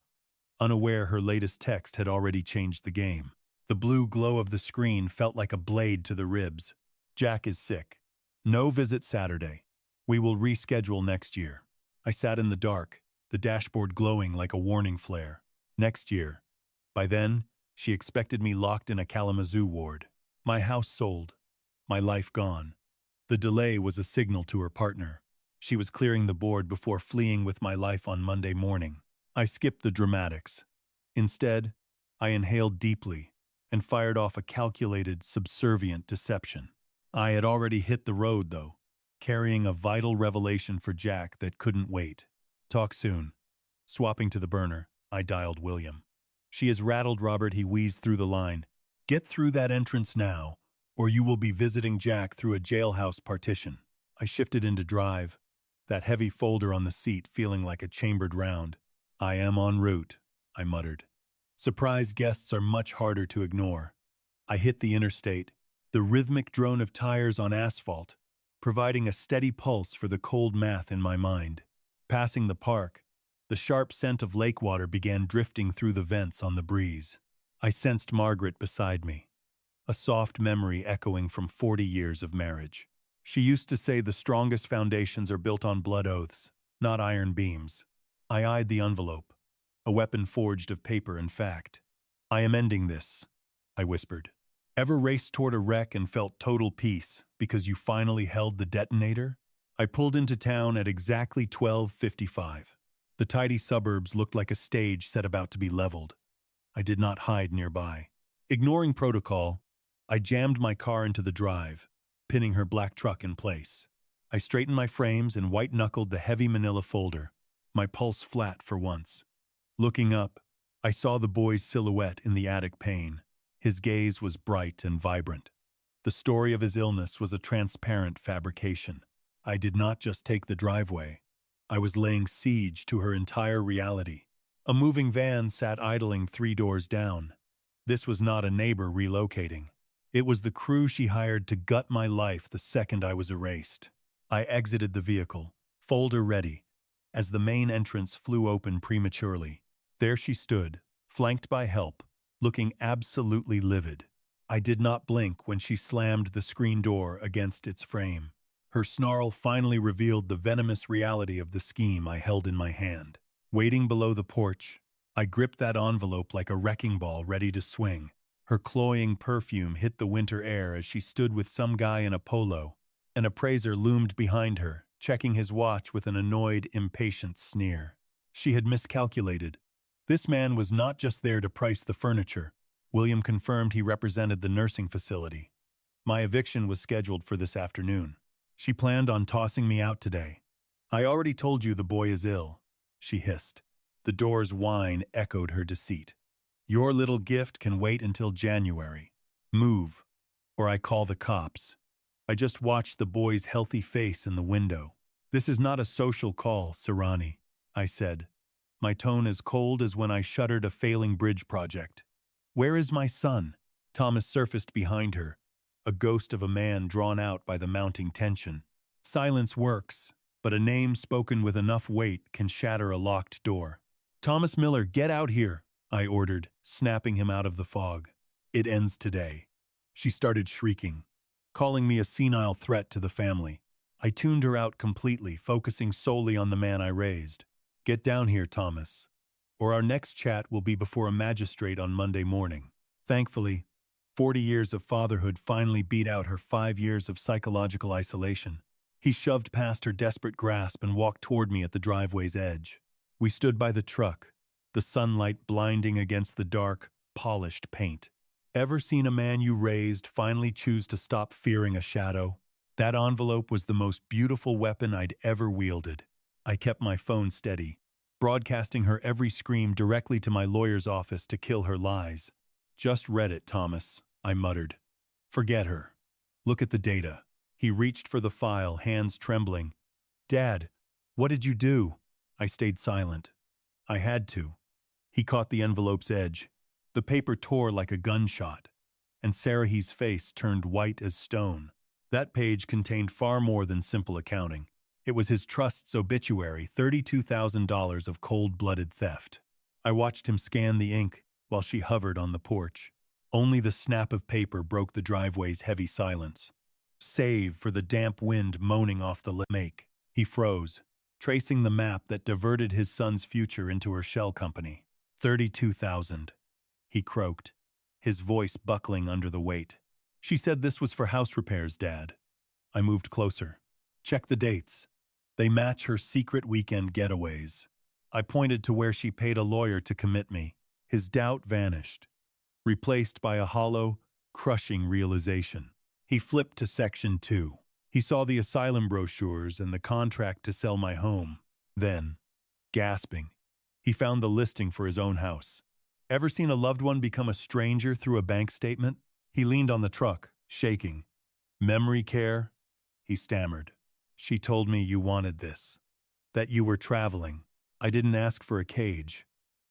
unaware her latest text had already changed the game. The blue glow of the screen felt like a blade to the ribs. "Jack is sick. No visit Saturday. We will reschedule next year." I sat in the dark, the dashboard glowing like a warning flare. Next year. By then, she expected me locked in a Kalamazoo ward. My house sold. My life gone. The delay was a signal to her partner. She was clearing the board before fleeing with my life on Monday morning. I skipped the dramatics. Instead, I inhaled deeply and fired off a calculated, subservient deception. I had already hit the road, though, carrying a vital revelation for Jack that couldn't wait. "Talk soon." Swapping to the burner, I dialed William. "She is rattled, Robert," he wheezed through the line. "Get through that entrance now, or you will be visiting Jack through a jailhouse partition." I shifted into drive, that heavy folder on the seat feeling like a chambered round. "I am en route," I muttered. Surprise guests are much harder to ignore. I hit the interstate, the rhythmic drone of tires on asphalt, providing a steady pulse for the cold math in my mind. Passing the park, the sharp scent of lake water began drifting through the vents on the breeze. I sensed Margaret beside me, a soft memory echoing from 40 years of marriage. She used to say the strongest foundations are built on blood oaths, not iron beams. I eyed the envelope, a weapon forged of paper and fact. "I am ending this," I whispered. "Ever raced toward a wreck and felt total peace because you finally held the detonator?" I pulled into town at exactly 12:55. The tidy suburbs looked like a stage set about to be leveled. I did not hide nearby. Ignoring protocol, I jammed my car into the drive, pinning her black truck in place. I straightened my frames and white-knuckled the heavy manila folder, my pulse flat for once. Looking up, I saw the boy's silhouette in the attic pane. His gaze was bright and vibrant. The story of his illness was a transparent fabrication. I did not just take the driveway. I was laying siege to her entire reality. A moving van sat idling 3 doors down. This was not a neighbor relocating. It was the crew she hired to gut my life the second I was erased. I exited the vehicle, folder ready, as the main entrance flew open prematurely. There she stood, flanked by help, looking absolutely livid. I did not blink when she slammed the screen door against its frame. Her snarl finally revealed the venomous reality of the scheme I held in my hand. Waiting below the porch, I gripped that envelope like a wrecking ball ready to swing. Her cloying perfume hit the winter air as she stood with some guy in a polo. An appraiser loomed behind her, checking his watch with an annoyed, impatient sneer. She had miscalculated. This man was not just there to price the furniture. William confirmed he represented the nursing facility. My eviction was scheduled for this afternoon. She planned on tossing me out today. I already told you the boy is ill, she hissed. The door's whine echoed her deceit. Your little gift can wait until January. Move, or I call the cops. I just watched the boy's healthy face in the window. This is not a social call, Sirani, I said, my tone as cold as when I shuttered a failing bridge project. Where is my son? Thomas surfaced behind her, a ghost of a man drawn out by the mounting tension. Silence works, but a name spoken with enough weight can shatter a locked door. Thomas Miller, get out here, I ordered, snapping him out of the fog. It ends today. She started shrieking, calling me a senile threat to the family. I tuned her out completely, focusing solely on the man I raised. Get down here, Thomas, or our next chat will be before a magistrate on Monday morning. Thankfully, 40 years of fatherhood finally beat out her 5 years of psychological isolation. He shoved past her desperate grasp and walked toward me at the driveway's edge. We stood by the truck, the sunlight blinding against the dark, polished paint. Ever seen a man you raised finally choose to stop fearing a shadow? That envelope was the most beautiful weapon I'd ever wielded. I kept my phone steady, broadcasting her every scream directly to my lawyer's office to kill her lies. Just read it, Thomas, I muttered. Forget her. Look at the data. He reached for the file, hands trembling. Dad, what did you do? I stayed silent. I had to. He caught the envelope's edge. The paper tore like a gunshot, and Sarahi's face turned white as stone. That page contained far more than simple accounting. It was his trust's obituary, $32,000 of cold-blooded theft. I watched him scan the ink while she hovered on the porch. Only the snap of paper broke the driveway's heavy silence. Save for the damp wind moaning off the make. He froze, tracing the map that diverted his son's future into her shell company. 32,000. He croaked, his voice buckling under the weight. She said this was for house repairs, Dad. I moved closer. Check the dates. They match her secret weekend getaways. I pointed to where she paid a lawyer to commit me. His doubt vanished, replaced by a hollow, crushing realization. He flipped to section 2. He saw the asylum brochures and the contract to sell my home. Then, gasping, he found the listing for his own house. Ever seen a loved one become a stranger through a bank statement? He leaned on the truck, shaking. Memory care? He stammered. She told me you wanted this. That you were traveling. I didn't ask for a cage.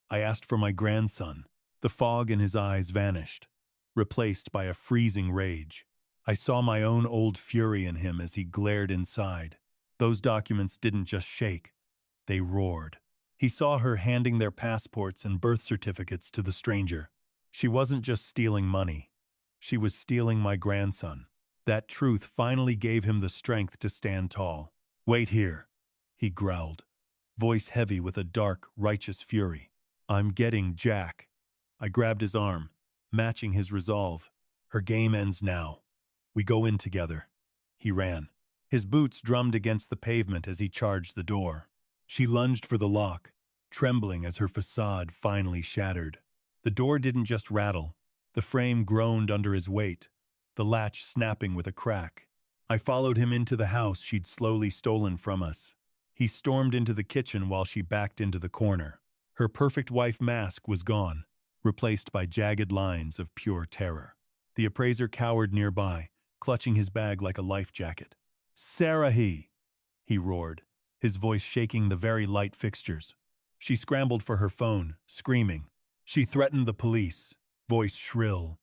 I asked for my grandson. The fog in his eyes vanished, replaced by a freezing rage. I saw my own old fury in him as he glared inside. Those documents didn't just shake. They roared. He saw her handing their passports and birth certificates to the stranger. She wasn't just stealing money. She was stealing my grandson. That truth finally gave him the strength to stand tall. Wait here, he growled, voice heavy with a dark, righteous fury. I'm getting Jack. I grabbed his arm, matching his resolve. Her game ends now. We go in together. He ran. His boots drummed against the pavement as he charged the door. She lunged for the lock, trembling as her facade finally shattered. The door didn't just rattle. The frame groaned under his weight, the latch snapping with a crack. I followed him into the house she'd slowly stolen from us. He stormed into the kitchen while she backed into the corner. Her perfect wife mask was gone, replaced by jagged lines of pure terror. The appraiser cowered nearby, clutching his bag like a life jacket. Sarahi! He roared, his voice shaking the very light fixtures. She scrambled for her phone, screaming. She threatened the police, voice shrill.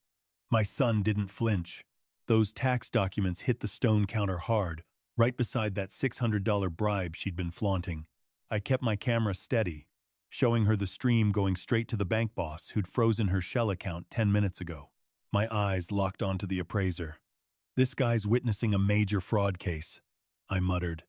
My son didn't flinch. Those tax documents hit the stone counter hard, right beside that $600 bribe she'd been flaunting. I kept my camera steady, showing her the stream going straight to the bank boss who'd frozen her Shell account 10 minutes ago. My eyes locked onto the appraiser. This guy's witnessing a major fraud case, I muttered,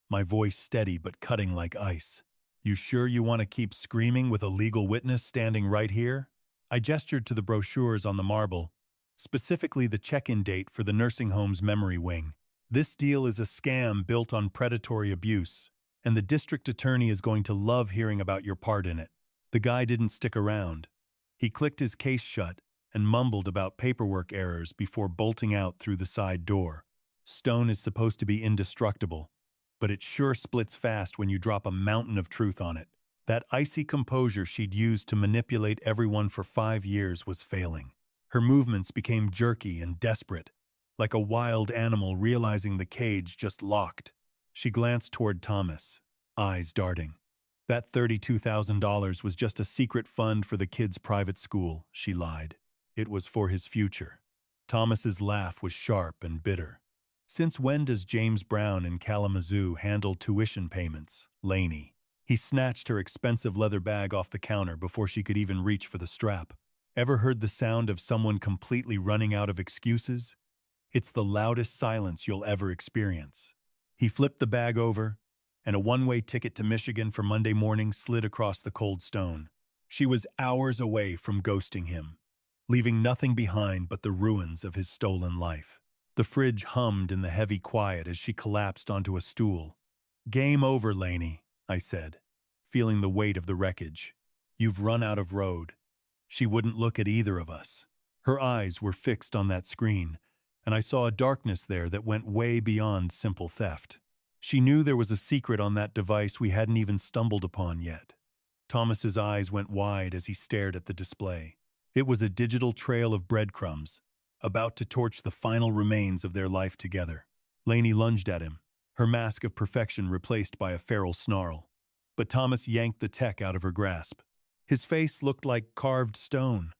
my voice steady but cutting like ice. You sure you want to keep screaming with a legal witness standing right here? I gestured to the brochures on the marble, specifically the check-in date for the nursing home's memory wing. This deal is a scam built on predatory abuse, and the district attorney is going to love hearing about your part in it. The guy didn't stick around. He clicked his case shut and mumbled about paperwork errors before bolting out through the side door. Stone is supposed to be indestructible, but it sure splits fast when you drop a mountain of truth on it. That icy composure she'd used to manipulate everyone for 5 years was failing. Her movements became jerky and desperate, like a wild animal realizing the cage just locked. She glanced toward Thomas, eyes darting. That $32,000 was just a secret fund for the kid's private school, she lied. It was for his future. Thomas's laugh was sharp and bitter. Since when does James Brown in Kalamazoo handle tuition payments, Laney? He snatched her expensive leather bag off the counter before she could even reach for the strap. Ever heard the sound of someone completely running out of excuses? It's the loudest silence you'll ever experience. He flipped the bag over, and a one-way ticket to Michigan for Monday morning slid across the cold stone. She was hours away from ghosting him, leaving nothing behind but the ruins of his stolen life. The fridge hummed in the heavy quiet as she collapsed onto a stool. "Game over, Laney," I said, feeling the weight of the wreckage. "You've run out of road." She wouldn't look at either of us. Her eyes were fixed on that screen, and I saw a darkness there that went way beyond simple theft. She knew there was a secret on that device we hadn't even stumbled upon yet. Thomas's eyes went wide as he stared at the display. It was a digital trail of breadcrumbs, about to torch the final remains of their life together. Laney lunged at him, her mask of perfection replaced by a feral snarl. But Thomas yanked the tech out of her grasp. His face looked like carved stone.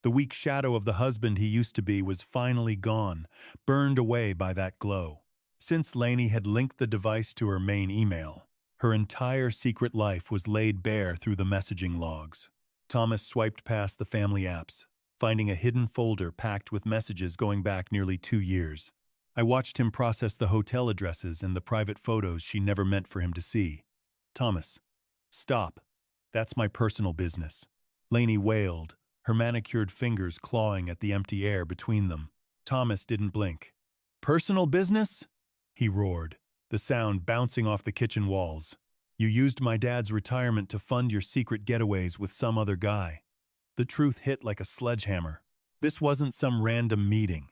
The weak shadow of the husband he used to be was finally gone, burned away by that glow. Since Laney had linked the device to her main email, her entire secret life was laid bare through the messaging logs. Thomas swiped past the family apps, finding a hidden folder packed with messages going back nearly 2 years. I watched him process the hotel addresses and the private photos she never meant for him to see. "Thomas, stop. That's my personal business," Laney wailed, her manicured fingers clawing at the empty air between them. Thomas didn't blink. "Personal business?" he roared, the sound bouncing off the kitchen walls. "You used my dad's retirement to fund your secret getaways with some other guy." The truth hit like a sledgehammer. This wasn't some random meeting.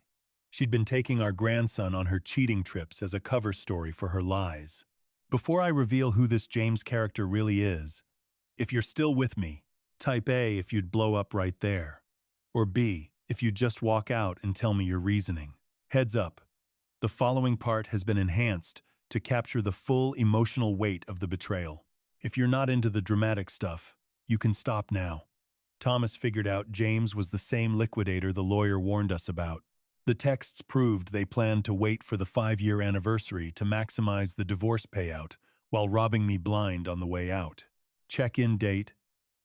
She'd been taking our grandson on her cheating trips as a cover story for her lies. Before I reveal who this James character really is, if you're still with me, type A if you'd blow up right there. Or B if you'd just walk out and tell me your reasoning. Heads up. The following part has been enhanced to capture the full emotional weight of the betrayal. If you're not into the dramatic stuff, you can stop now. Thomas figured out James was the same liquidator the lawyer warned us about. The texts proved they planned to wait for the 5-year anniversary to maximize the divorce payout while robbing me blind on the way out. Check-in date,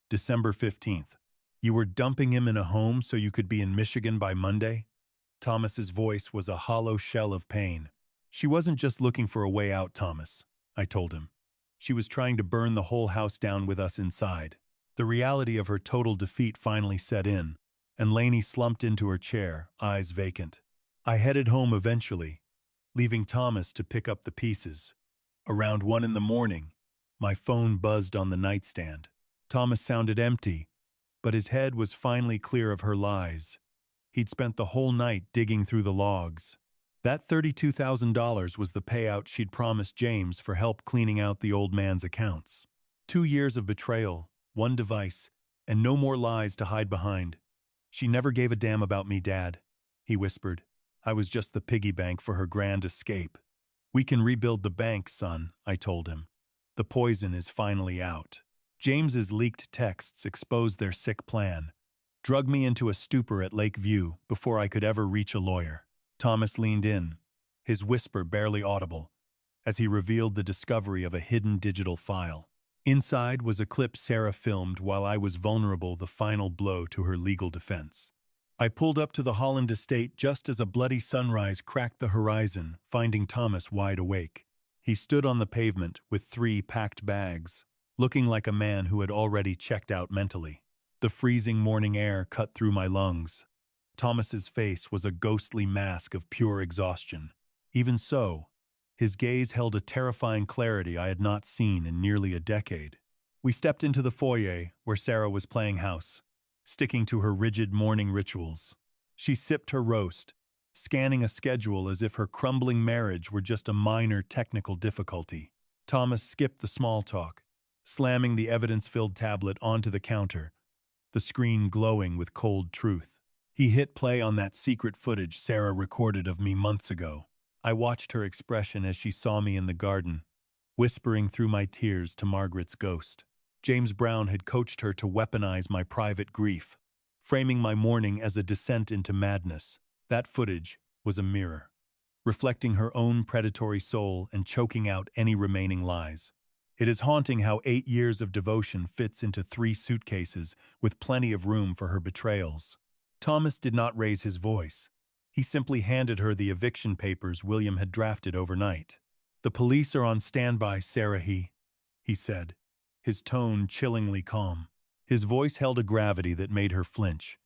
December 15th. "You were dumping him in a home so you could be in Michigan by Monday?" Thomas's voice was a hollow shell of pain. "She wasn't just looking for a way out, Thomas," I told him. "She was trying to burn the whole house down with us inside." The reality of her total defeat finally set in, and Laney slumped into her chair, eyes vacant. I headed home eventually, leaving Thomas to pick up the pieces. Around 1 in the morning, my phone buzzed on the nightstand. Thomas sounded empty, but his head was finally clear of her lies. He'd spent the whole night digging through the logs. That $32,000 was the payout she'd promised James for help cleaning out the old man's accounts. 2 years of betrayal, one device, and no more lies to hide behind. "She never gave a damn about me, Dad," he whispered. "I was just the piggy bank for her grand escape." "We can rebuild the bank, son," I told him. "The poison is finally out." James's leaked texts exposed their sick plan. Drug me into a stupor at Lakeview before I could ever reach a lawyer. Thomas leaned in, his whisper barely audible, as he revealed the discovery of a hidden digital file. Inside was a clip Sarah filmed while I was vulnerable, the final blow to her legal defense. I pulled up to the Holland estate just as a bloody sunrise cracked the horizon, finding Thomas wide awake. He stood on the pavement with 3 packed bags, looking like a man who had already checked out mentally. The freezing morning air cut through my lungs. Thomas's face was a ghostly mask of pure exhaustion. Even so, his gaze held a terrifying clarity I had not seen in nearly a decade. We stepped into the foyer where Sarah was playing house, sticking to her rigid morning rituals. She sipped her roast, scanning a schedule as if her crumbling marriage were just a minor technical difficulty. Thomas skipped the small talk, slamming the evidence-filled tablet onto the counter, the screen glowing with cold truth. He hit play on that secret footage Sarah recorded of me months ago. I watched her expression as she saw me in the garden, whispering through my tears to Margaret's ghost. James Brown had coached her to weaponize my private grief, framing my mourning as a descent into madness. That footage was a mirror, reflecting her own predatory soul and choking out any remaining lies. It is haunting how 8 years of devotion fits into 3 suitcases with plenty of room for her betrayals. Thomas did not raise his voice. He simply handed her the eviction papers William had drafted overnight. "The police are on standby, Sarah," he said, his tone chillingly calm. His voice held a gravity that made her flinch.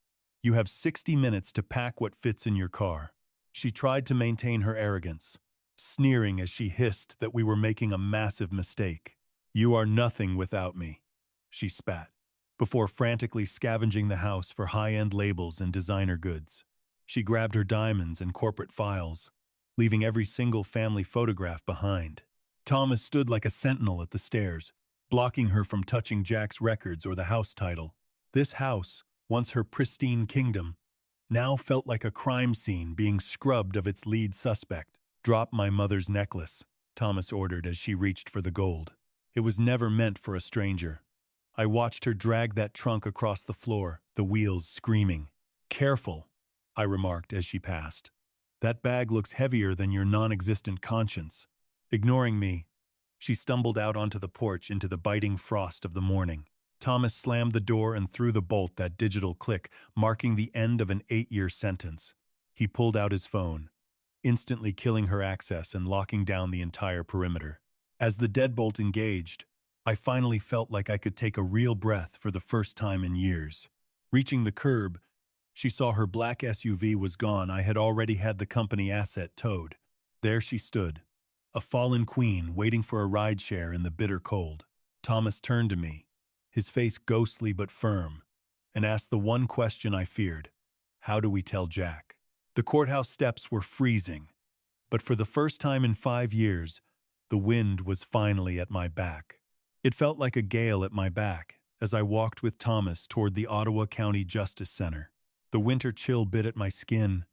"You have 60 minutes to pack what fits in your car." She tried to maintain her arrogance, sneering as she hissed that we were making a massive mistake. "You are nothing without me," she spat, before frantically scavenging the house for high-end labels and designer goods. She grabbed her diamonds and corporate files, leaving every single family photograph behind. Thomas stood like a sentinel at the stairs, blocking her from touching Jack's records or the house title. This house, once her pristine kingdom, now felt like a crime scene being scrubbed of its lead suspect. "Drop my mother's necklace," Thomas ordered as she reached for the gold. It was never meant for a stranger. I watched her drag that trunk across the floor, the wheels screaming. "Careful," I remarked as she passed. "That bag looks heavier than your non-existent conscience." Ignoring me, she stumbled out onto the porch into the biting frost of the morning. Thomas slammed the door and threw the bolt that digital click, marking the end of an 8-year sentence. He pulled out his phone, instantly killing her access and locking down the entire perimeter. As the deadbolt engaged, I finally felt like I could take a real breath for the first time in years. Reaching the curb, she saw her black SUV was gone. I had already had the company asset towed. There she stood, a fallen queen waiting for a rideshare in the bitter cold. Thomas turned to me, his face ghostly but firm, and asked the one question I feared: "How do we tell Jack?" The courthouse steps were freezing, but for the first time in 5 years, the wind was finally at my back. It felt like a gale at my back as I walked with Thomas toward the Ottawa County Justice Center. The winter chill bit at my skin,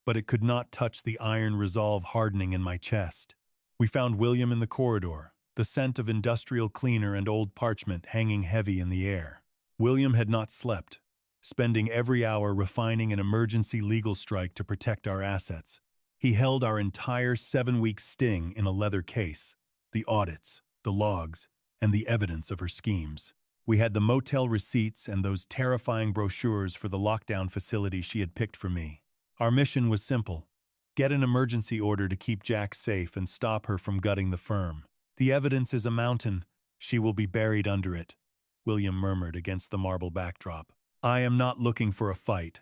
but it could not touch the iron resolve hardening in my chest. We found William in the corridor, the scent of industrial cleaner and old parchment hanging heavy in the air. William had not slept, spending every hour refining an emergency legal strike to protect our assets. He held our entire 7-week sting in a leather case, the audits, the logs, and the evidence of her schemes. We had the motel receipts and those terrifying brochures for the lockdown facility she had picked for me. Our mission was simple: get an emergency order to keep Jack safe and stop her from gutting the firm. "The evidence is a mountain. She will be buried under it," William murmured against the marble backdrop. "I am not looking for a fight,"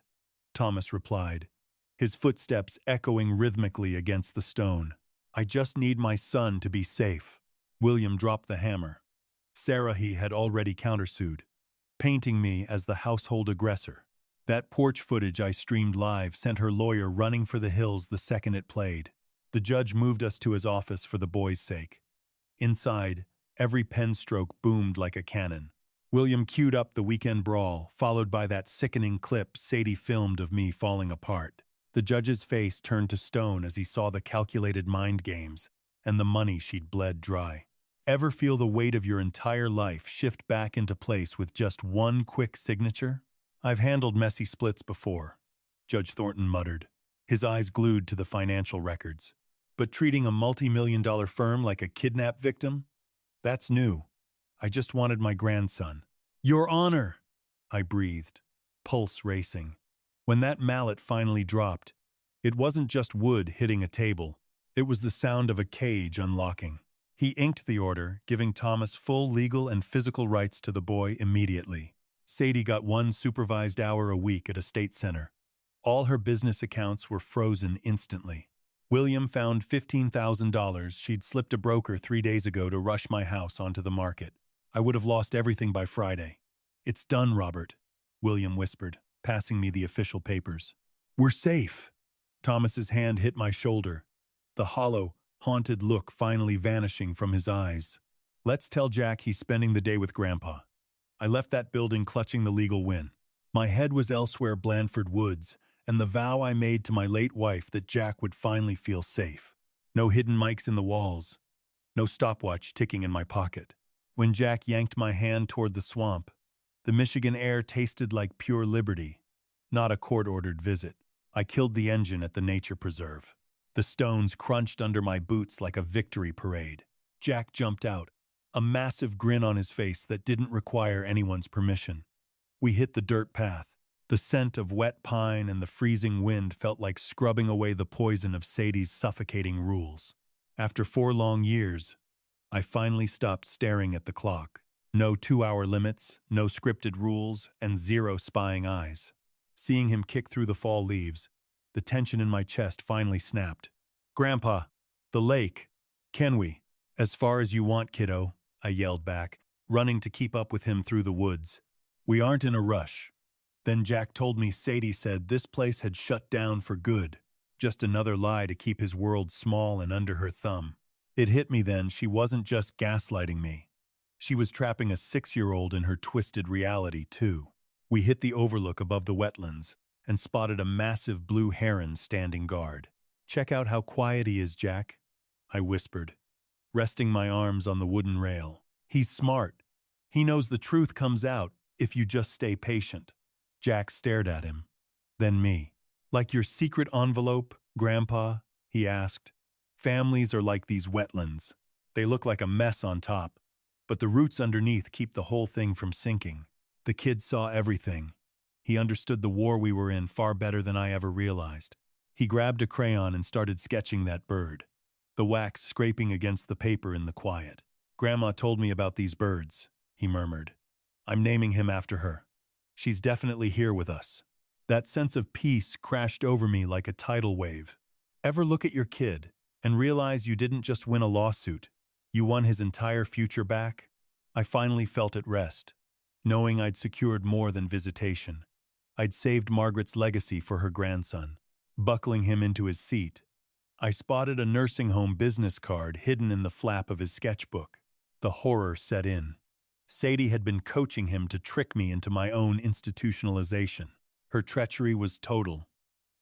Thomas replied, his footsteps echoing rhythmically against the stone. "I just need my son to be safe." William dropped the hammer. Sarah he had already countersued, painting me as the household aggressor. That porch footage I streamed live sent her lawyer running for the hills the second it played. The judge moved us to his office for the boys' sake. Inside, every pen stroke boomed like a cannon. William queued up the weekend brawl, followed by that sickening clip Sadie filmed of me falling apart. The judge's face turned to stone as he saw the calculated mind games and the money she'd bled dry. Ever feel the weight of your entire life shift back into place with just one quick signature? "I've handled messy splits before," Judge Thornton muttered, his eyes glued to the financial records. "But treating a multi-million-dollar firm like a kidnap victim? That's new. I just wanted my grandson." "Your Honor," I breathed, pulse racing. When that mallet finally dropped, it wasn't just wood hitting a table. It was the sound of a cage unlocking. He inked the order, giving Thomas full legal and physical rights to the boy immediately. Sadie got 1 supervised hour a week at a state center. All her business accounts were frozen instantly. William found $15,000 she'd slipped a broker 3 days ago to rush my house onto the market. I would have lost everything by Friday. "It's done, Robert," William whispered, passing me the official papers. "We're safe." Thomas's hand hit my shoulder, the hollow, haunted look finally vanishing from his eyes. Let's tell Jack he's spending the day with Grandpa. I left that building clutching the legal win. My head was elsewhere Blandford Woods, and the vow I made to my late wife that Jack would finally feel safe. No hidden mics in the walls, no stopwatch ticking in my pocket. When Jack yanked my hand toward the swamp, the Michigan air tasted like pure liberty, not a court-ordered visit. I killed the engine at the nature preserve. The stones crunched under my boots like a victory parade. Jack jumped out, a massive grin on his face that didn't require anyone's permission. We hit the dirt path. The scent of wet pine and the freezing wind felt like scrubbing away the poison of Sadie's suffocating rules. After 4 long years, I finally stopped staring at the clock. No 2-hour limits, no scripted rules, and 0 spying eyes. Seeing him kick through the fall leaves, the tension in my chest finally snapped. "Grandpa, the lake. Can we?" "As far as you want, kiddo," I yelled back, running to keep up with him through the woods. "We aren't in a rush." Then Jack told me Sadie said this place had shut down for good. Just another lie to keep his world small and under her thumb. It hit me then she wasn't just gaslighting me. She was trapping a 6-year-old in her twisted reality, too. We hit the overlook above the wetlands and spotted a massive blue heron standing guard. "Check out how quiet he is, Jack," I whispered, resting my arms on the wooden rail. "He's smart. He knows the truth comes out if you just stay patient." Jack stared at him, then me. "Like your secret envelope, Grandpa?" he asked. "Families are like these wetlands. They look like a mess on top, but the roots underneath keep the whole thing from sinking." The kid saw everything. He understood the war we were in far better than I ever realized. He grabbed a crayon and started sketching that bird, the wax scraping against the paper in the quiet. "Grandma told me about these birds," he murmured. "I'm naming him after her. She's definitely here with us." That sense of peace crashed over me like a tidal wave. Ever look at your kid and realize you didn't just win a lawsuit, you won his entire future back? I finally felt at rest, knowing I'd secured more than visitation. I'd saved Margaret's legacy for her grandson. Buckling him into his seat, I spotted a nursing home business card hidden in the flap of his sketchbook. The horror set in. Sadie had been coaching him to trick me into my own institutionalization. Her treachery was total,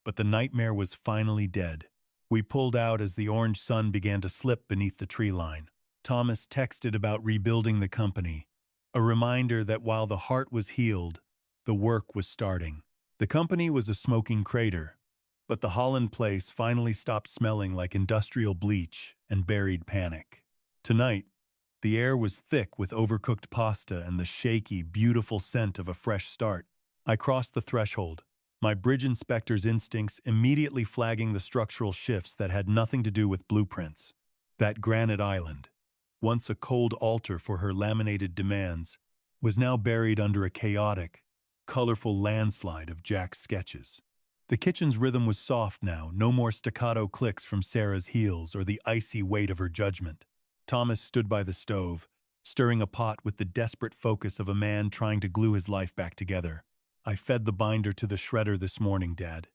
but the nightmare was finally dead. We pulled out as the orange sun began to slip beneath the tree line. Thomas texted about rebuilding the company, a reminder that while the heart was healed, the work was starting. The company was a smoking crater, but the Holland place finally stopped smelling like industrial bleach and buried panic. Tonight, the air was thick with overcooked pasta and the shaky, beautiful scent of a fresh start. I crossed the threshold, my bridge inspector's instincts immediately flagging the structural shifts that had nothing to do with blueprints. That granite island, once a cold altar for her laminated demands, was now buried under a chaotic, colorful landslide of Jack's sketches. The kitchen's rhythm was soft now, no more staccato clicks from Sarah's heels or the icy weight of her judgment. Thomas stood by the stove, stirring a pot with the desperate focus of a man trying to glue his life back together. "I fed the binder to the shredder this morning, Dad,"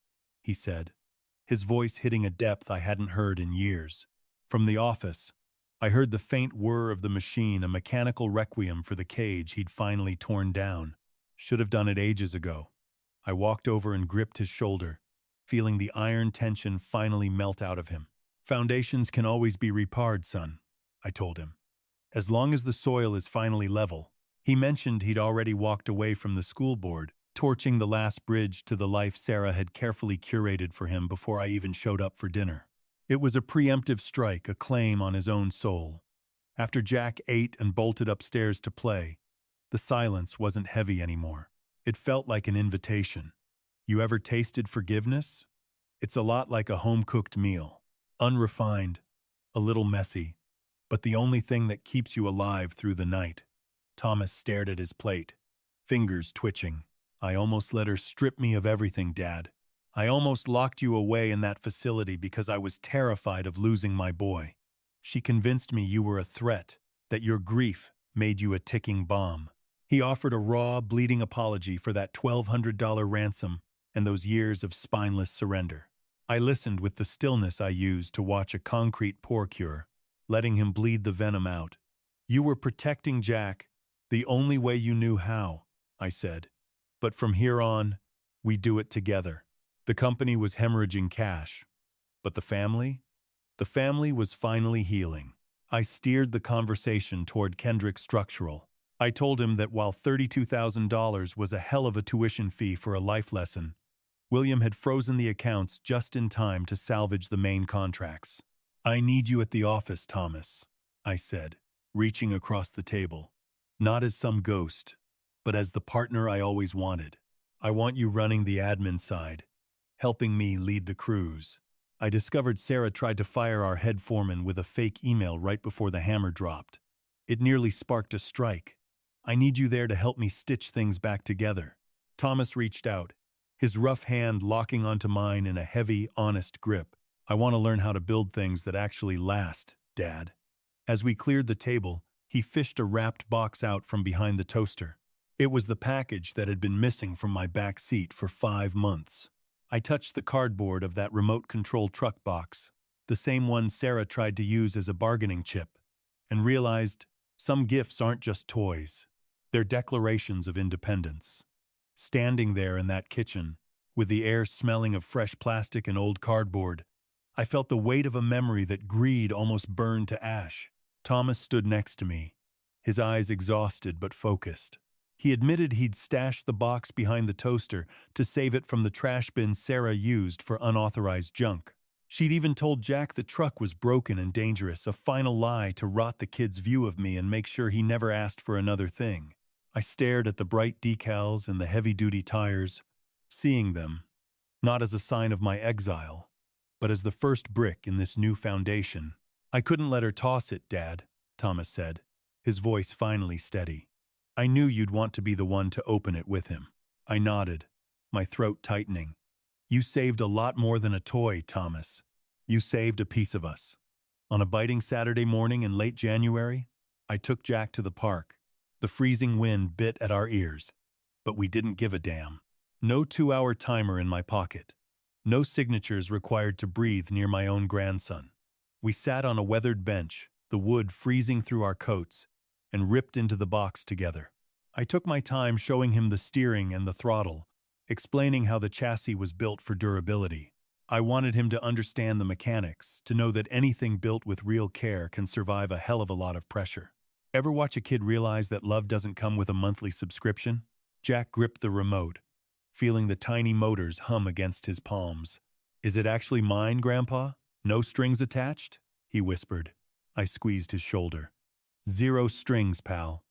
he said, his voice hitting a depth I hadn't heard in years. From the office, I heard the faint whir of the machine, a mechanical requiem for the cage he'd finally torn down. Should have done it ages ago. I walked over and gripped his shoulder, feeling the iron tension finally melt out of him. "Foundations can always be repared, son," I told him, "as long as the soil is finally level." He mentioned he'd already walked away from the school board, torching the last bridge to the life Sarah had carefully curated for him before I even showed up for dinner. It was a preemptive strike, a claim on his own soul. After Jack ate and bolted upstairs to play, the silence wasn't heavy anymore. It felt like an invitation. You ever tasted forgiveness? It's a lot like a home-cooked meal. Unrefined, a little messy, but the only thing that keeps you alive through the night. Thomas stared at his plate, fingers twitching. "I almost let her strip me of everything, Dad. I almost locked you away in that facility because I was terrified of losing my boy. She convinced me you were a threat, that your grief made you a ticking bomb." He offered a raw, bleeding apology for that $1,200 ransom and those years of spineless surrender. I listened with the stillness I use to watch a concrete pour cure, letting him bleed the venom out. You were protecting Jack the only way you knew how, I said. But from here on, we do it together. The company was hemorrhaging cash. But the family? The family was finally healing. I steered the conversation toward Kendrick Structural. I told him that while $32,000 was a hell of a tuition fee for a life lesson, William had frozen the accounts just in time to salvage the main contracts. I need you at the office, Thomas, I said, reaching across the table. Not as some ghost, but as the partner I always wanted. I want you running the admin side, helping me lead the crews. I discovered Sarah tried to fire our head foreman with a fake email right before the hammer dropped. It nearly sparked a strike. I need you there to help me stitch things back together. Thomas reached out, his rough hand locking onto mine in a heavy, honest grip. I want to learn how to build things that actually last, Dad. As we cleared the table, he fished a wrapped box out from behind the toaster. It was the package that had been missing from my back seat for 5 months. I touched the cardboard of that remote-control truck box, the same one Sarah tried to use as a bargaining chip, and realized some gifts aren't just toys. They're declarations of independence. Standing there in that kitchen, with the air smelling of fresh plastic and old cardboard, I felt the weight of a memory that greed almost burned to ash. Thomas stood next to me, his eyes exhausted but focused. He admitted he'd stashed the box behind the toaster to save it from the trash bin Sarah used for unauthorized junk. She'd even told Jack the truck was broken and dangerous, a final lie to rot the kid's view of me and make sure he never asked for another thing. I stared at the bright decals and the heavy-duty tires, seeing them, not as a sign of my exile, but as the first brick in this new foundation. I couldn't let her toss it, Dad, Thomas said, his voice finally steady. I knew you'd want to be the one to open it with him. I nodded, my throat tightening. You saved a lot more than a toy, Thomas. You saved a piece of us. On a biting Saturday morning in late January, I took Jack to the park. The freezing wind bit at our ears, but we didn't give a damn. No 2-hour timer in my pocket. No signatures required to breathe near my own grandson. We sat on a weathered bench, the wood freezing through our coats, and ripped into the box together. I took my time showing him the steering and the throttle, explaining how the chassis was built for durability. I wanted him to understand the mechanics, to know that anything built with real care can survive a hell of a lot of pressure. Ever watch a kid realize that love doesn't come with a monthly subscription? Jack gripped the remote, feeling the tiny motors hum against his palms. Is it actually mine, Grandpa? No strings attached? He whispered. I squeezed his shoulder. 0 strings, pal.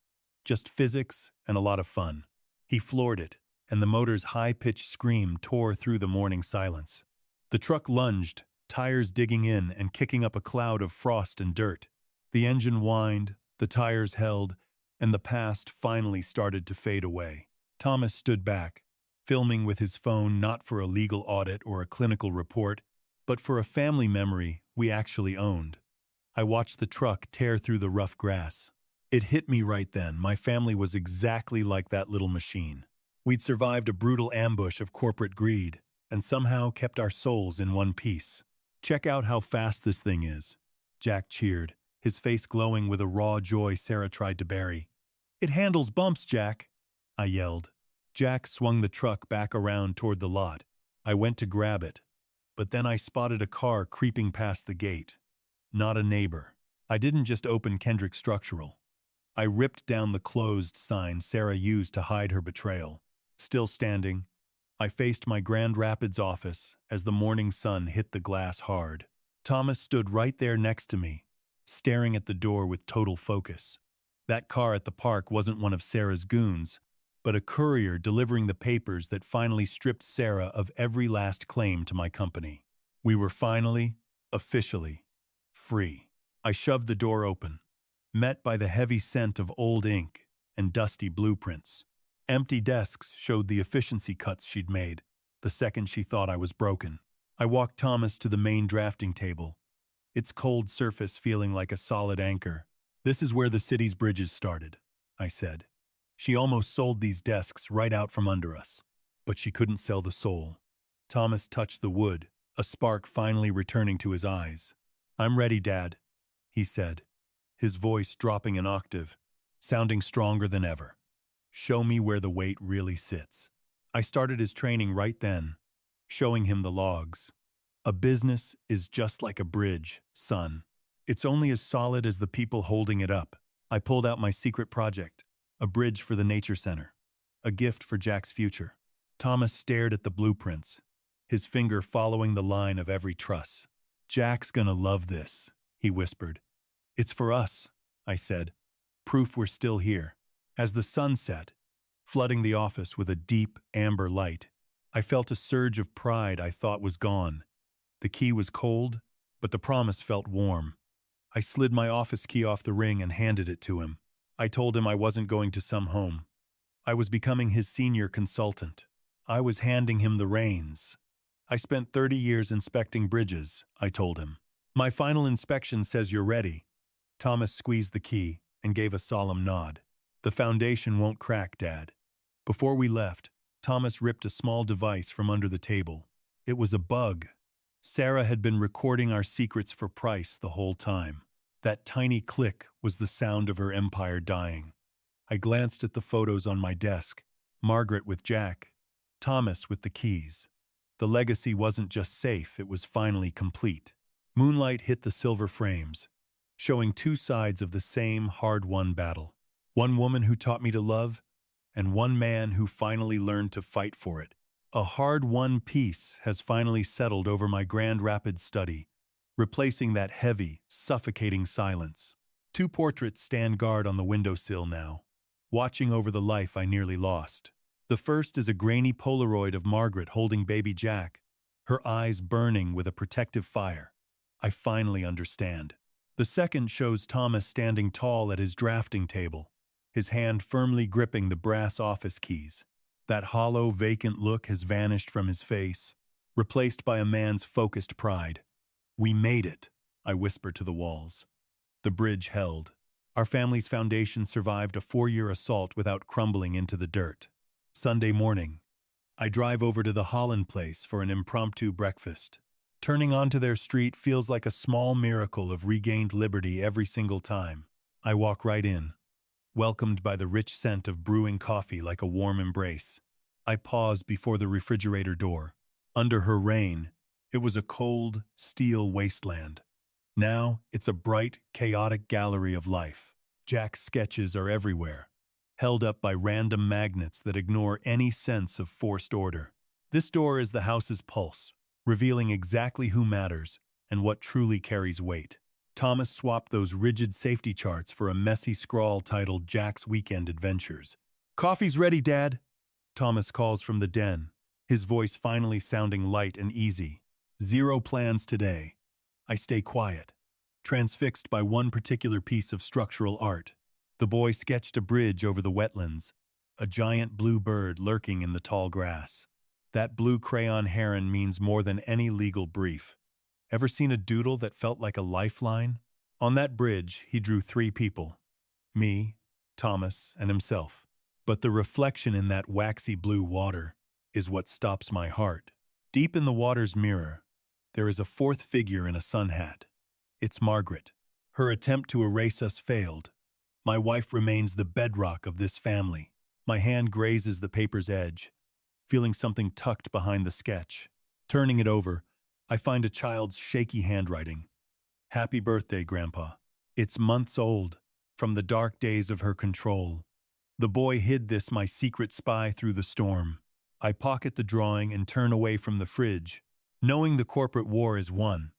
Just physics and a lot of fun. He floored it, and the motor's high-pitched scream tore through the morning silence. The truck lunged, tires digging in and kicking up a cloud of frost and dirt. The engine whined, the tires held, and the past finally started to fade away. Thomas stood back, filming with his phone not for a legal audit or a clinical report, but for a family memory we actually owned. I watched the truck tear through the rough grass. It hit me right then. My family was exactly like that little machine. We'd survived a brutal ambush of corporate greed and somehow kept our souls in one piece. Check out how fast this thing is, Jack cheered, his face glowing with a raw joy Sarah tried to bury. It handles bumps, Jack, I yelled. Jack swung the truck back around toward the lot. I went to grab it, but then I spotted a car creeping past the gate. Not a neighbor. I didn't just open Kendrick Structural. I ripped down the closed sign Sarah used to hide her betrayal. Still standing, I faced my Grand Rapids office as the morning sun hit the glass hard. Thomas stood right there next to me, staring at the door with total focus. That car at the park wasn't one of Sarah's goons, but a courier delivering the papers that finally stripped Sarah of every last claim to my company. We were finally, officially, free. I shoved the door open, met by the heavy scent of old ink and dusty blueprints. Empty desks showed the efficiency cuts she'd made the second she thought I was broken. I walked Thomas to the main drafting table, its cold surface feeling like a solid anchor. This is where the city's bridges started, I said. She almost sold these desks right out from under us, but she couldn't sell the soul. Thomas touched the wood, a spark finally returning to his eyes. "I'm ready, Dad," he said, his voice dropping an octave, sounding stronger than ever. "Show me where the weight really sits." I started his training right then, showing him the logs. "A business is just like a bridge, son. It's only as solid as the people holding it up." I pulled out my secret project, a bridge for the nature center, a gift for Jack's future. Thomas stared at the blueprints, his finger following the line of every truss. "Jack's gonna love this," he whispered. "It's for us," I said, proof we're still here. As the sun set, flooding the office with a deep amber light, I felt a surge of pride I thought was gone. The key was cold, but the promise felt warm. I slid my office key off the ring and handed it to him. I told him I wasn't going to some home. I was becoming his senior consultant. I was handing him the reins. "I spent 30 years inspecting bridges," I told him. "My final inspection says you're ready." Thomas squeezed the key and gave a solemn nod. "The foundation won't crack, Dad." Before we left, Thomas ripped a small device from under the table. It was a bug. Sarah had been recording our secrets for price the whole time. That tiny click was the sound of her empire dying. I glanced at the photos on my desk. Margaret with Jack, Thomas with the keys. The legacy wasn't just safe, it was finally complete. Moonlight hit the silver frames, showing two sides of the same hard-won battle. One woman who taught me to love, and one man who finally learned to fight for it. A hard-won peace has finally settled over my Grand Rapids study, replacing that heavy, suffocating silence. Two portraits stand guard on the windowsill now, watching over the life I nearly lost. The first is a grainy Polaroid of Margaret holding baby Jack, her eyes burning with a protective fire. I finally understand. The second shows Thomas standing tall at his drafting table, his hand firmly gripping the brass office keys. That hollow, vacant look has vanished from his face, replaced by a man's focused pride. "We made it," I whispered to the walls. The bridge held. Our family's foundation survived a 4-year assault without crumbling into the dirt. Sunday morning, I drive over to the Holland place for an impromptu breakfast. Turning onto their street feels like a small miracle of regained liberty every single time. I walk right in, welcomed by the rich scent of brewing coffee like a warm embrace. I pause before the refrigerator door. Under her reign, it was a cold, steel wasteland. Now, it's a bright, chaotic gallery of life. Jack's sketches are everywhere, held up by random magnets that ignore any sense of forced order. This door is the house's pulse, revealing exactly who matters and what truly carries weight. Thomas swapped those rigid safety charts for a messy scrawl titled Jack's Weekend Adventures. "Coffee's ready, Dad," Thomas calls from the den, his voice finally sounding light and easy. "Zero plans today." I stay quiet, transfixed by one particular piece of structural art. The boy sketched a bridge over the wetlands, a giant blue bird lurking in the tall grass. That blue crayon heron means more than any legal brief. Ever seen a doodle that felt like a lifeline? On that bridge, he drew 3 people. Me, Thomas, and himself. But the reflection in that waxy blue water is what stops my heart. Deep in the water's mirror, there is a 4th figure in a sun hat. It's Margaret. Her attempt to erase us failed. My wife remains the bedrock of this family. My hand grazes the paper's edge, feeling something tucked behind the sketch. Turning it over, I find a child's shaky handwriting. "Happy birthday, Grandpa." It's months old, from the dark days of her control. The boy hid this, my secret spy, through the storm. I pocket the drawing and turn away from the fridge, knowing the corporate war is won.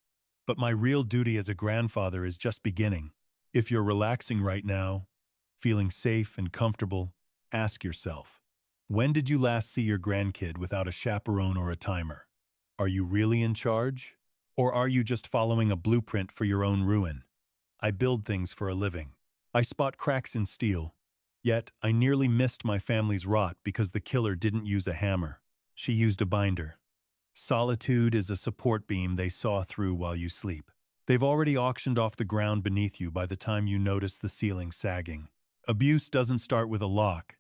But my real duty as a grandfather is just beginning. If you're relaxing right now, feeling safe and comfortable, ask yourself, when did you last see your grandkid without a chaperone or a timer? Are you really in charge? Or are you just following a blueprint for your own ruin? I build things for a living. I spot cracks in steel. Yet, I nearly missed my family's rot because the killer didn't use a hammer. She used a binder. Solitude is a support beam they saw through while you sleep. They've already auctioned off the ground beneath you by the time you notice the ceiling sagging. Abuse doesn't start with a lock.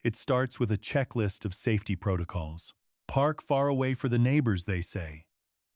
It starts with a checklist of safety protocols. Park far away for the neighbors, they say.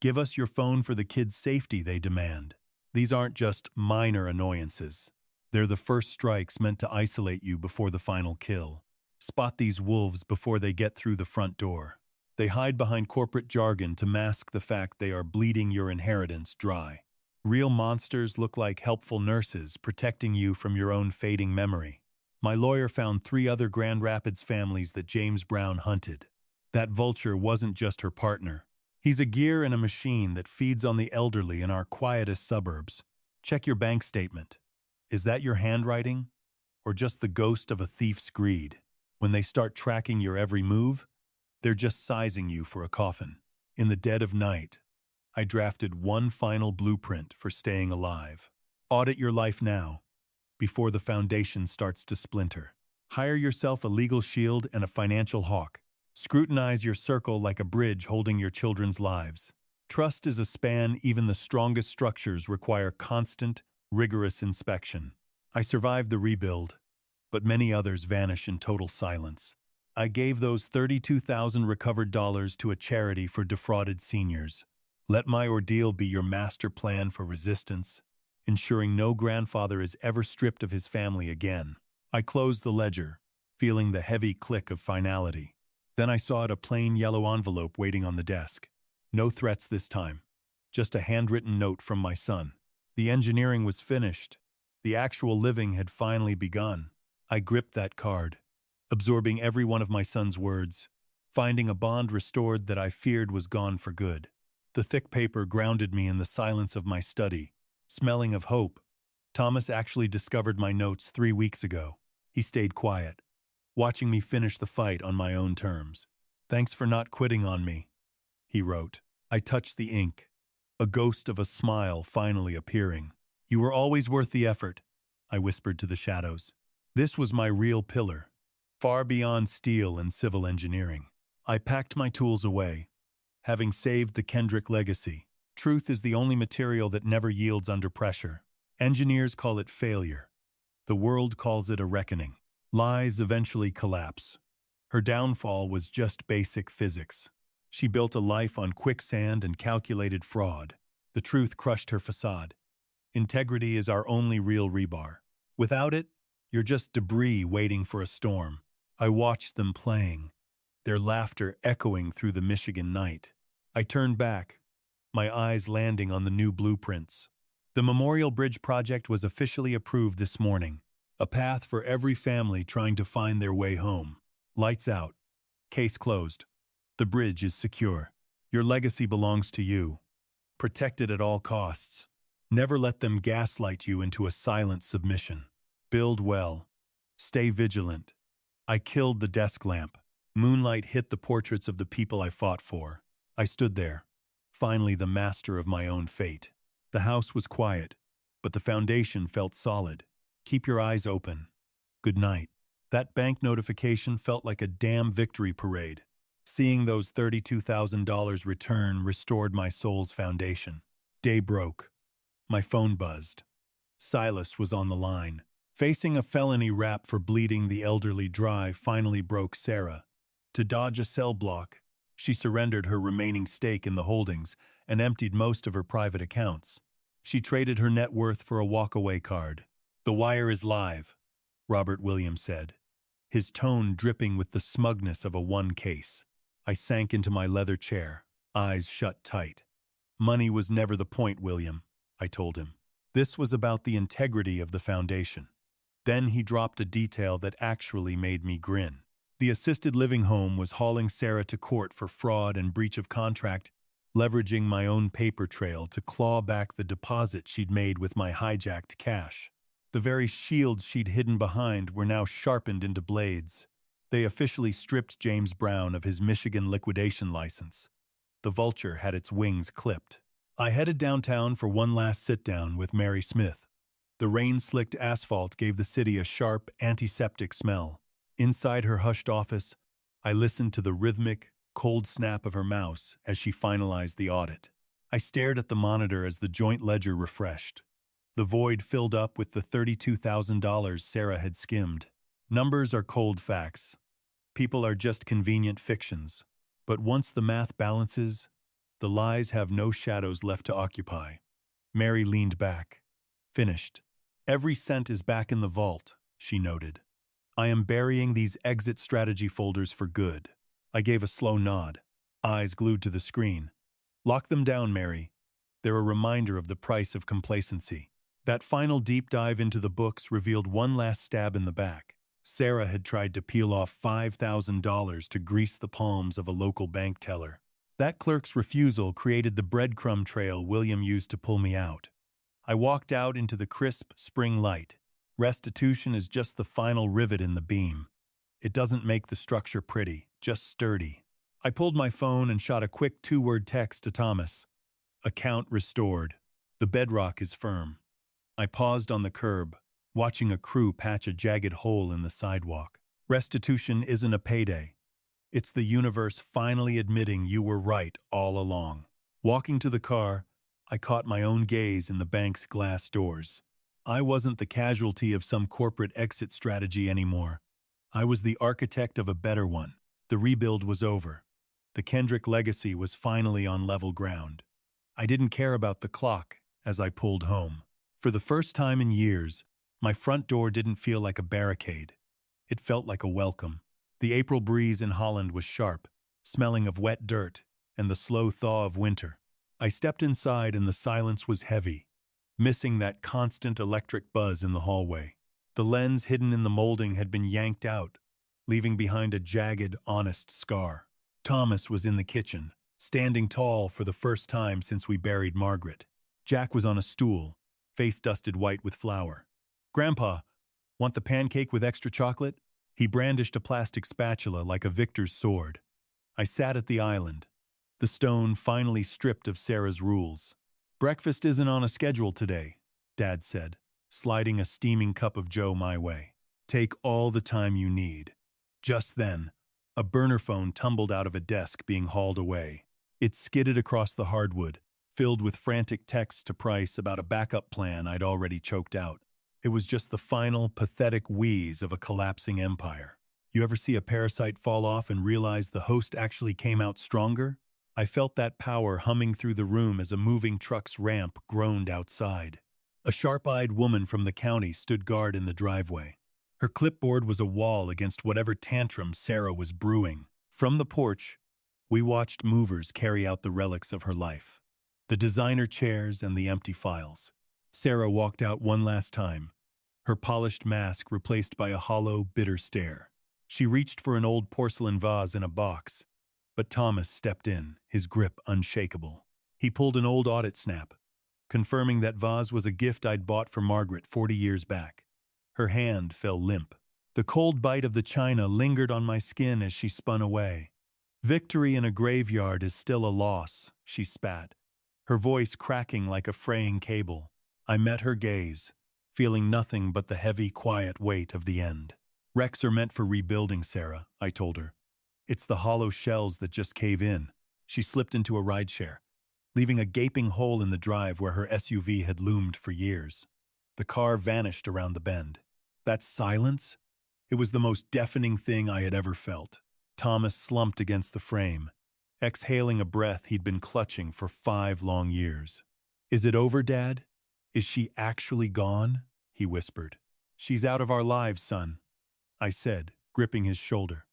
Give us your phone for the kids' safety, they demand. These aren't just minor annoyances. They're the first strikes meant to isolate you before the final kill. Spot these wolves before they get through the front door. They hide behind corporate jargon to mask the fact they are bleeding your inheritance dry. Real monsters look like helpful nurses protecting you from your own fading memory. My lawyer found 3 other Grand Rapids families that James Brown hunted. That vulture wasn't just her partner. He's a gear and a machine that feeds on the elderly in our quietest suburbs. Check your bank statement. Is that your handwriting? Or just the ghost of a thief's greed? When they start tracking your every move, they're just sizing you for a coffin. In the dead of night, I drafted one final blueprint for staying alive. Audit your life now, before the foundation starts to splinter. Hire yourself a legal shield and a financial hawk. Scrutinize your circle like a bridge holding your children's lives. Trust is a span even the strongest structures require constant, rigorous inspection. I survived the rebuild, but many others vanish in total silence. I gave those 32,000 recovered dollars to a charity for defrauded seniors. Let my ordeal be your master plan for resistance, ensuring no grandfather is ever stripped of his family again. I closed the ledger, feeling the heavy click of finality. Then I saw a plain yellow envelope waiting on the desk. No threats this time, just a handwritten note from my son. The engineering was finished. The actual living had finally begun. I gripped that card, absorbing every one of my son's words, finding a bond restored that I feared was gone for good. The thick paper grounded me in the silence of my study, smelling of hope. Thomas actually discovered my notes 3 weeks ago. He stayed quiet, watching me finish the fight on my own terms. "Thanks for not quitting on me," he wrote. I touched the ink, a ghost of a smile finally appearing. "You were always worth the effort," I whispered to the shadows. This was my real pillar, far beyond steel and civil engineering. I packed my tools away, having saved the Kendrick legacy. Truth is the only material that never yields under pressure. Engineers call it failure. The world calls it a reckoning. Lies eventually collapse. Her downfall was just basic physics. She built a life on quicksand and calculated fraud. The truth crushed her facade. Integrity is our only real rebar. Without it, you're just debris waiting for a storm. I watched them playing, their laughter echoing through the Michigan night. I turned back, my eyes landing on the new blueprints. The Memorial Bridge project was officially approved this morning, a path for every family trying to find their way home. Lights out. Case closed. The bridge is secure. Your legacy belongs to you. Protect it at all costs. Never let them gaslight you into a silent submission. Build well. Stay vigilant. I killed the desk lamp. Moonlight hit the portraits of the people I fought for. I stood there, finally the master of my own fate. The house was quiet, but the foundation felt solid. Keep your eyes open. Good night. That bank notification felt like a damn victory parade. Seeing those $32,000 return restored my soul's foundation. Day broke. My phone buzzed. Silas was on the line. Facing a felony rap for bleeding the elderly dry finally broke Sarah. To dodge a cell block, she surrendered her remaining stake in the holdings and emptied most of her private accounts. She traded her net worth for a walk-away card. "The wire is live," Robert Williams said, his tone dripping with the smugness of a won case. I sank into my leather chair, eyes shut tight. "Money was never the point, William," I told him. "This was about the integrity of the foundation." Then he dropped a detail that actually made me grin. The assisted living home was hauling Sarah to court for fraud and breach of contract, leveraging my own paper trail to claw back the deposit she'd made with my hijacked cash. The very shields she'd hidden behind were now sharpened into blades. They officially stripped James Brown of his Michigan liquidation license. The vulture had its wings clipped. I headed downtown for one last sit-down with Mary Smith. The rain-slicked asphalt gave the city a sharp, antiseptic smell. Inside her hushed office, I listened to the rhythmic, cold snap of her mouse as she finalized the audit. I stared at the monitor as the joint ledger refreshed. The void filled up with the $32,000 Sarah had skimmed. Numbers are cold facts. People are just convenient fictions. But once the math balances, The lies have no shadows left to occupy. Mary leaned back. Finished. Every cent is back in the vault, she noted. I am burying these exit strategy folders for good. I gave a slow nod, eyes glued to the screen. Lock them down, Mary. They're a reminder of the price of complacency. That final deep dive into the books revealed one last stab in the back. Sarah had tried to peel off $5,000 to grease the palms of a local bank teller. That clerk's refusal created the breadcrumb trail William used to pull me out. I walked out into the crisp spring light. Restitution is just the final rivet in the beam. It doesn't make the structure pretty, just sturdy. I pulled my phone and shot a quick 2-word text to Thomas. Account restored. The bedrock is firm. I paused on the curb, watching a crew patch a jagged hole in the sidewalk. Restitution isn't a payday. It's the universe finally admitting you were right all along. Walking to the car, I caught my own gaze in the bank's glass doors. I wasn't the casualty of some corporate exit strategy anymore. I was the architect of a better one. The rebuild was over. The Kendrick legacy was finally on level ground. I didn't care about the clock as I pulled home. For the first time in years, my front door didn't feel like a barricade. It felt like a welcome. The April breeze in Holland was sharp, smelling of wet dirt and the slow thaw of winter. I stepped inside and the silence was heavy, missing that constant electric buzz in the hallway. The lens hidden in the molding had been yanked out, leaving behind a jagged, honest scar. Thomas was in the kitchen, standing tall for the first time since we buried Margaret. Jack was on a stool, face dusted white with flour. "Grandpa, want the pancake with extra chocolate?" He brandished a plastic spatula like a victor's sword. I sat at the island, the stone finally stripped of Sarah's rules. "Breakfast isn't on a schedule today," Dad said, sliding a steaming cup of joe my way. "Take all the time you need." Just then, a burner phone tumbled out of a desk being hauled away. It skidded across the hardwood, filled with frantic texts to Price about a backup plan I'd already choked out. It was just the final, pathetic wheeze of a collapsing empire. You ever see a parasite fall off and realize the host actually came out stronger? I felt that power humming through the room as a moving truck's ramp groaned outside. A sharp-eyed woman from the county stood guard in the driveway. Her clipboard was a wall against whatever tantrum Sarah was brewing. From the porch, we watched movers carry out the relics of her life. The designer chairs and the empty files. Sarah walked out one last time, her polished mask replaced by a hollow, bitter stare. She reached for an old porcelain vase in a box, but Thomas stepped in, his grip unshakable. He pulled an old audit snap, confirming that vase was a gift I'd bought for Margaret 40 years back. Her hand fell limp. The cold bite of the china lingered on my skin as she spun away. "Victory in a graveyard is still a loss," she spat, her voice cracking like a fraying cable. I met her gaze, feeling nothing but the heavy, quiet weight of the end. "Wrecks are meant for rebuilding, Sarah," I told her. "It's the hollow shells that just cave in." She slipped into a rideshare, leaving a gaping hole in the drive where her SUV had loomed for years. The car vanished around the bend. That silence? It was the most deafening thing I had ever felt. Thomas slumped against the frame, exhaling a breath he'd been clutching for 5 long years. "Is it over, Dad? Is she actually gone?" he whispered. "She's out of our lives, son," I said, gripping his shoulder.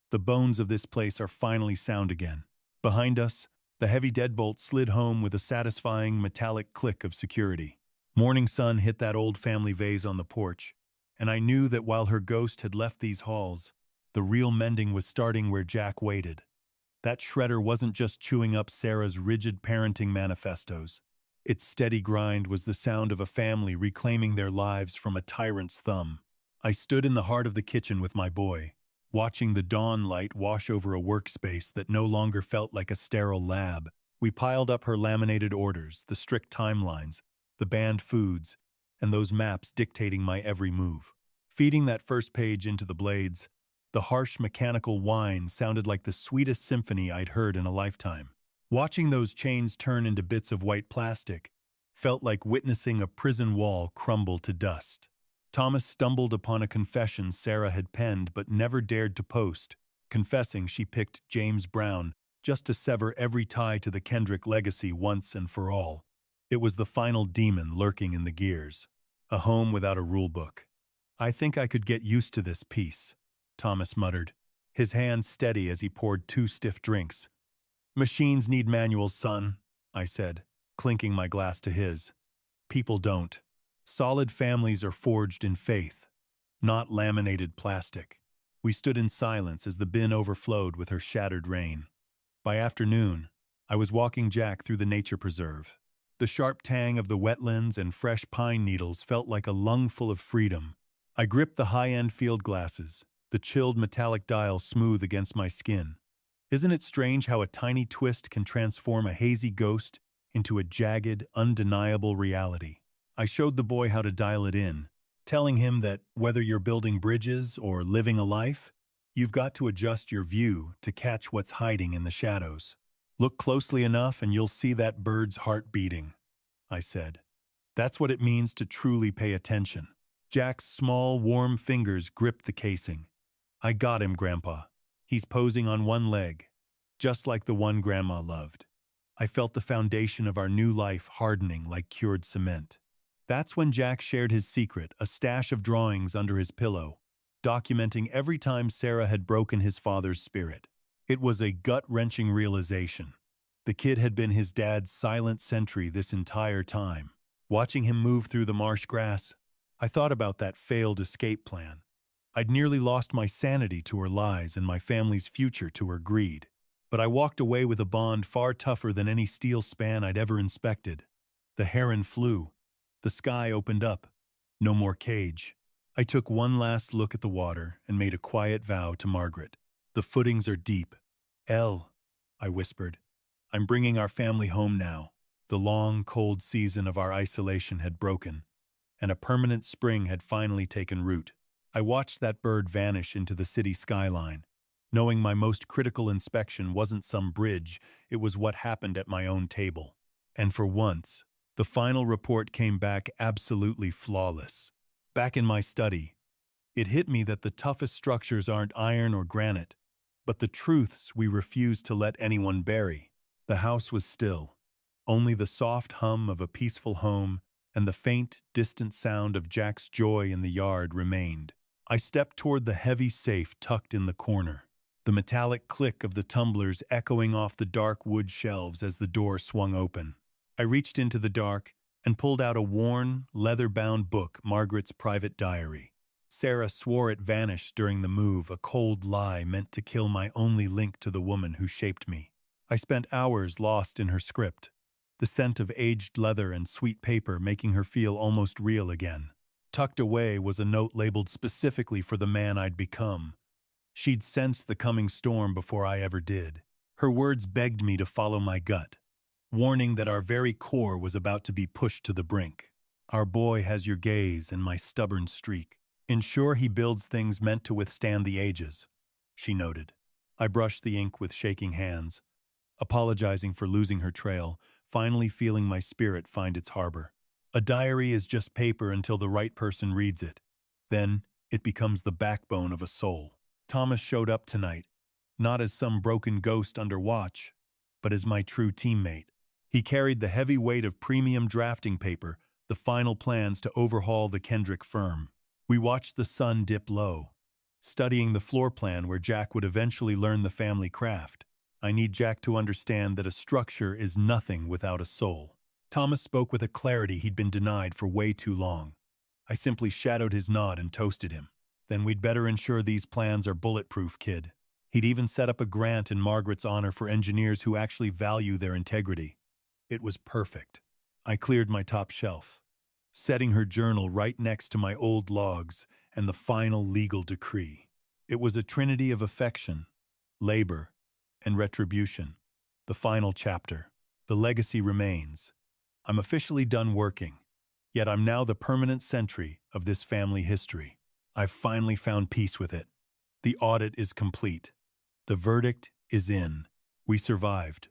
"The bones of this place are finally sound again." Behind us, the heavy deadbolt slid home with a satisfying metallic click of security. Morning sun hit that old family vase on the porch, and I knew that while her ghost had left these halls, the real mending was starting where Jack waited. That shredder wasn't just chewing up Sarah's rigid parenting manifestos. Its steady grind was the sound of a family reclaiming their lives from a tyrant's thumb. I stood in the heart of the kitchen with my boy, watching the dawn light wash over a workspace that no longer felt like a sterile lab. We piled up her laminated orders, the strict timelines, the banned foods, and those maps dictating my every move. Feeding that first page into the blades, the harsh mechanical whine sounded like the sweetest symphony I'd heard in a lifetime. Watching those chains turn into bits of white plastic felt like witnessing a prison wall crumble to dust. Thomas stumbled upon a confession Sarah had penned but never dared to post, confessing she picked James Brown just to sever every tie to the Kendrick legacy once and for all. It was the final demon lurking in the gears. A home without a rulebook. I think I could get used to this peace, Thomas muttered, his hand steady as he poured 2 stiff drinks. Machines need manuals, son, I said, clinking my glass to his. People don't. Solid families are forged in faith, not laminated plastic. We stood in silence as the bin overflowed with her shattered rain. By afternoon, I was walking Jack through the nature preserve. The sharp tang of the wetlands and fresh pine needles felt like a lungful of freedom. I gripped the high-end field glasses, the chilled metallic dial smooth against my skin. Isn't it strange how a tiny twist can transform a hazy ghost into a jagged, undeniable reality? I showed the boy how to dial it in, telling him that whether you're building bridges or living a life, you've got to adjust your view to catch what's hiding in the shadows. Look closely enough and you'll see that bird's heart beating, I said. That's what it means to truly pay attention. Jack's small, warm fingers gripped the casing. I got him, Grandpa. He's posing on one leg, just like the one Grandma loved. I felt the foundation of our new life hardening like cured cement. That's when Jack shared his secret, a stash of drawings under his pillow, documenting every time Sarah had broken his father's spirit. It was a gut-wrenching realization. The kid had been his dad's silent sentry this entire time. Watching him move through the marsh grass, I thought about that failed escape plan. I'd nearly lost my sanity to her lies and my family's future to her greed. But I walked away with a bond far tougher than any steel span I'd ever inspected. The heron flew. The sky opened up. No more cage. I took one last look at the water and made a quiet vow to Margaret. The footings are deep. Elle, I whispered, I'm bringing our family home now. The long, cold season of our isolation had broken, and a permanent spring had finally taken root. I watched that bird vanish into the city skyline, knowing my most critical inspection wasn't some bridge, it was what happened at my own table. And for once, the final report came back absolutely flawless. Back in my study, it hit me that the toughest structures aren't iron or granite, but the truths we refuse to let anyone bury. The house was still. Only the soft hum of a peaceful home and the faint, distant sound of Jack's joy in the yard remained. I stepped toward the heavy safe tucked in the corner, the metallic click of the tumblers echoing off the dark wood shelves as the door swung open. I reached into the dark and pulled out a worn, leather-bound book, Margaret's private diary. Sarah swore it vanished during the move, a cold lie meant to kill my only link to the woman who shaped me. I spent hours lost in her script, the scent of aged leather and sweet paper making her feel almost real again. Tucked away was a note labeled specifically for the man I'd become. She'd sensed the coming storm before I ever did. Her words begged me to follow my gut, warning that our very core was about to be pushed to the brink. Our boy has your gaze and my stubborn streak. Ensure he builds things meant to withstand the ages, she noted. I brushed the ink with shaking hands, apologizing for losing her trail, finally feeling my spirit find its harbor. A diary is just paper until the right person reads it. Then, it becomes the backbone of a soul. Thomas showed up tonight, not as some broken ghost under watch, but as my true teammate. He carried the heavy weight of premium drafting paper, the final plans to overhaul the Kendrick firm. We watched the sun dip low, studying the floor plan where Jack would eventually learn the family craft. I need Jack to understand that a structure is nothing without a soul. Thomas spoke with a clarity he'd been denied for way too long. I simply shadowed his nod and toasted him. Then we'd better ensure these plans are bulletproof, kid. He'd even set up a grant in Margaret's honor for engineers who actually value their integrity. It was perfect. I cleared my top shelf, setting her journal right next to my old logs and the final legal decree. It was a trinity of affection, labor, and retribution. The final chapter. The legacy remains. I'm officially done working, yet I'm now the permanent sentry of this family history. I've finally found peace with it. The audit is complete. The verdict is in. We survived.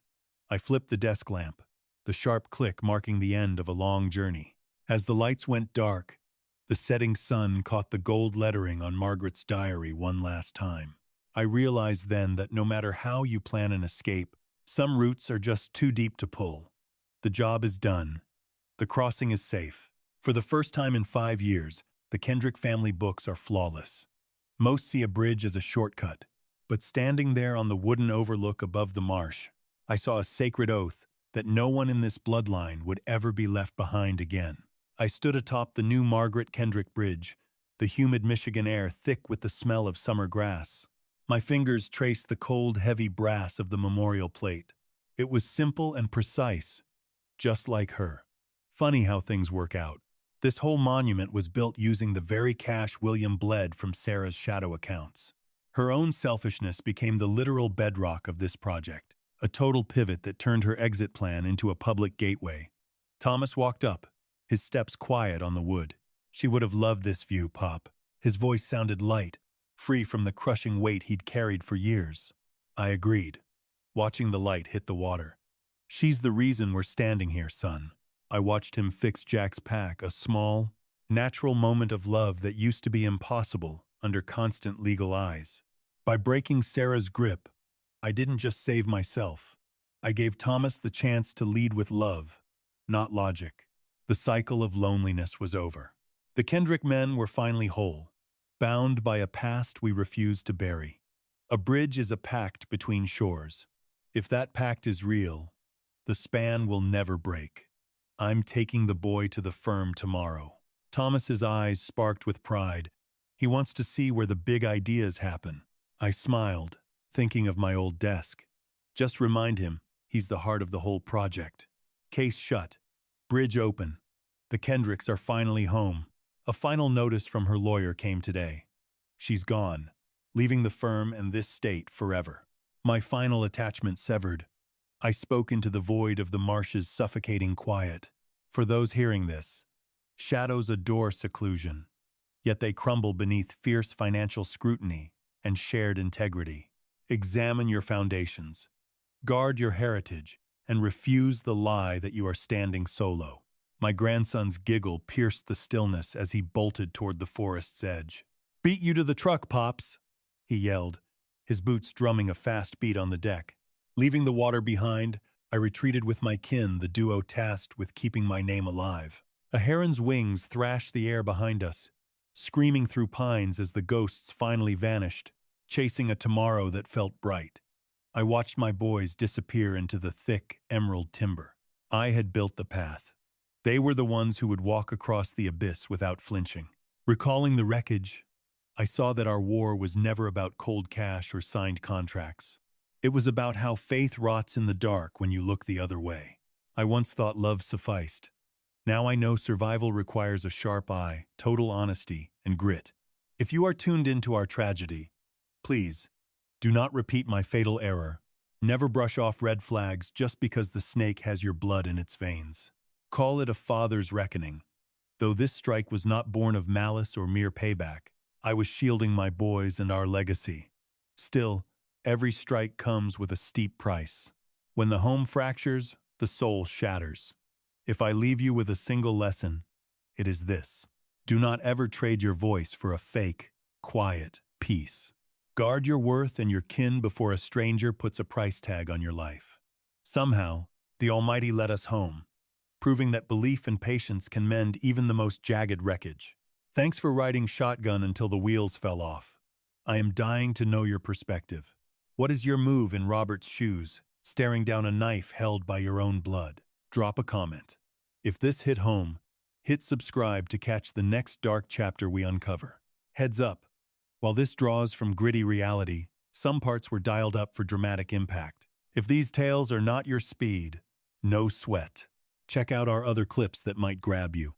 I flipped the desk lamp, the sharp click marking the end of a long journey. As the lights went dark, the setting sun caught the gold lettering on Margaret's diary one last time. I realized then that no matter how you plan an escape, Some roots are just too deep to pull. The job is done. The crossing is safe. For the first time in 5 years, the Kendrick family books are flawless. Most see a bridge as a shortcut, but standing there on the wooden overlook above the marsh, I saw a sacred oath that no one in this bloodline would ever be left behind again. I stood atop the new Margaret Kendrick Bridge, the humid Michigan air thick with the smell of summer grass. My fingers traced the cold, heavy brass of the memorial plate. It was simple and precise, just like her. Funny how things work out. This whole monument was built using the very cash William bled from Sarah's shadow accounts. Her own selfishness became the literal bedrock of this project, a total pivot that turned her exit plan into a public gateway. Thomas walked up, his steps quiet on the wood. She would have loved this view, Pop. His voice sounded light, free from the crushing weight he'd carried for years. I agreed, watching the light hit the water. She's the reason we're standing here, son. I watched him fix Jack's pack, a small, natural moment of love that used to be impossible under constant legal eyes. By breaking Sarah's grip, I didn't just save myself. I gave Thomas the chance to lead with love, not logic. The cycle of loneliness was over. The Kendrick men were finally whole, bound by a past we refused to bury. A bridge is a pact between shores. If that pact is real, the span will never break. I'm taking the boy to the firm tomorrow. Thomas's eyes sparked with pride. He wants to see where the big ideas happen. I smiled, thinking of my old desk. Just remind him he's the heart of the whole project. Case shut. Bridge open. The Kendricks are finally home. A final notice from her lawyer came today. She's gone, leaving the firm and this state forever. My final attachment severed. I spoke into the void of the marsh's suffocating quiet. For those hearing this, shadows adore seclusion, yet they crumble beneath fierce financial scrutiny and shared integrity. Examine your foundations, guard your heritage, and refuse the lie that you are standing solo. My grandson's giggle pierced the stillness as he bolted toward the forest's edge. "Beat you to the truck, Pops," he yelled, his boots drumming a fast beat on the deck. Leaving the water behind, I retreated with my kin, the duo tasked with keeping my name alive. A heron's wings thrashed the air behind us, screaming through pines as the ghosts finally vanished, chasing a tomorrow that felt bright. I watched my boys disappear into the thick, emerald timber. I had built the path. They were the ones who would walk across the abyss without flinching. Recalling the wreckage, I saw that our war was never about cold cash or signed contracts. It was about how faith rots in the dark when you look the other way. I once thought love sufficed. Now I know survival requires a sharp eye, total honesty, and grit. If you are tuned into our tragedy, please, do not repeat my fatal error. Never brush off red flags just because the snake has your blood in its veins. Call it a father's reckoning. Though this strike was not born of malice or mere payback, I was shielding my boys and our legacy. Still, every strike comes with a steep price. When the home fractures, the soul shatters. If I leave you with a single lesson, it is this. Do not ever trade your voice for a fake, quiet peace. Guard your worth and your kin before a stranger puts a price tag on your life. Somehow, the Almighty led us home, proving that belief and patience can mend even the most jagged wreckage. Thanks for riding shotgun until the wheels fell off. I am dying to know your perspective. What is your move in Robert's shoes, staring down a knife held by your own blood? Drop a comment. If this hit home, hit subscribe to catch the next dark chapter we uncover. Heads up, while this draws from gritty reality, some parts were dialed up for dramatic impact. If these tales are not your speed, no sweat. Check out our other clips that might grab you.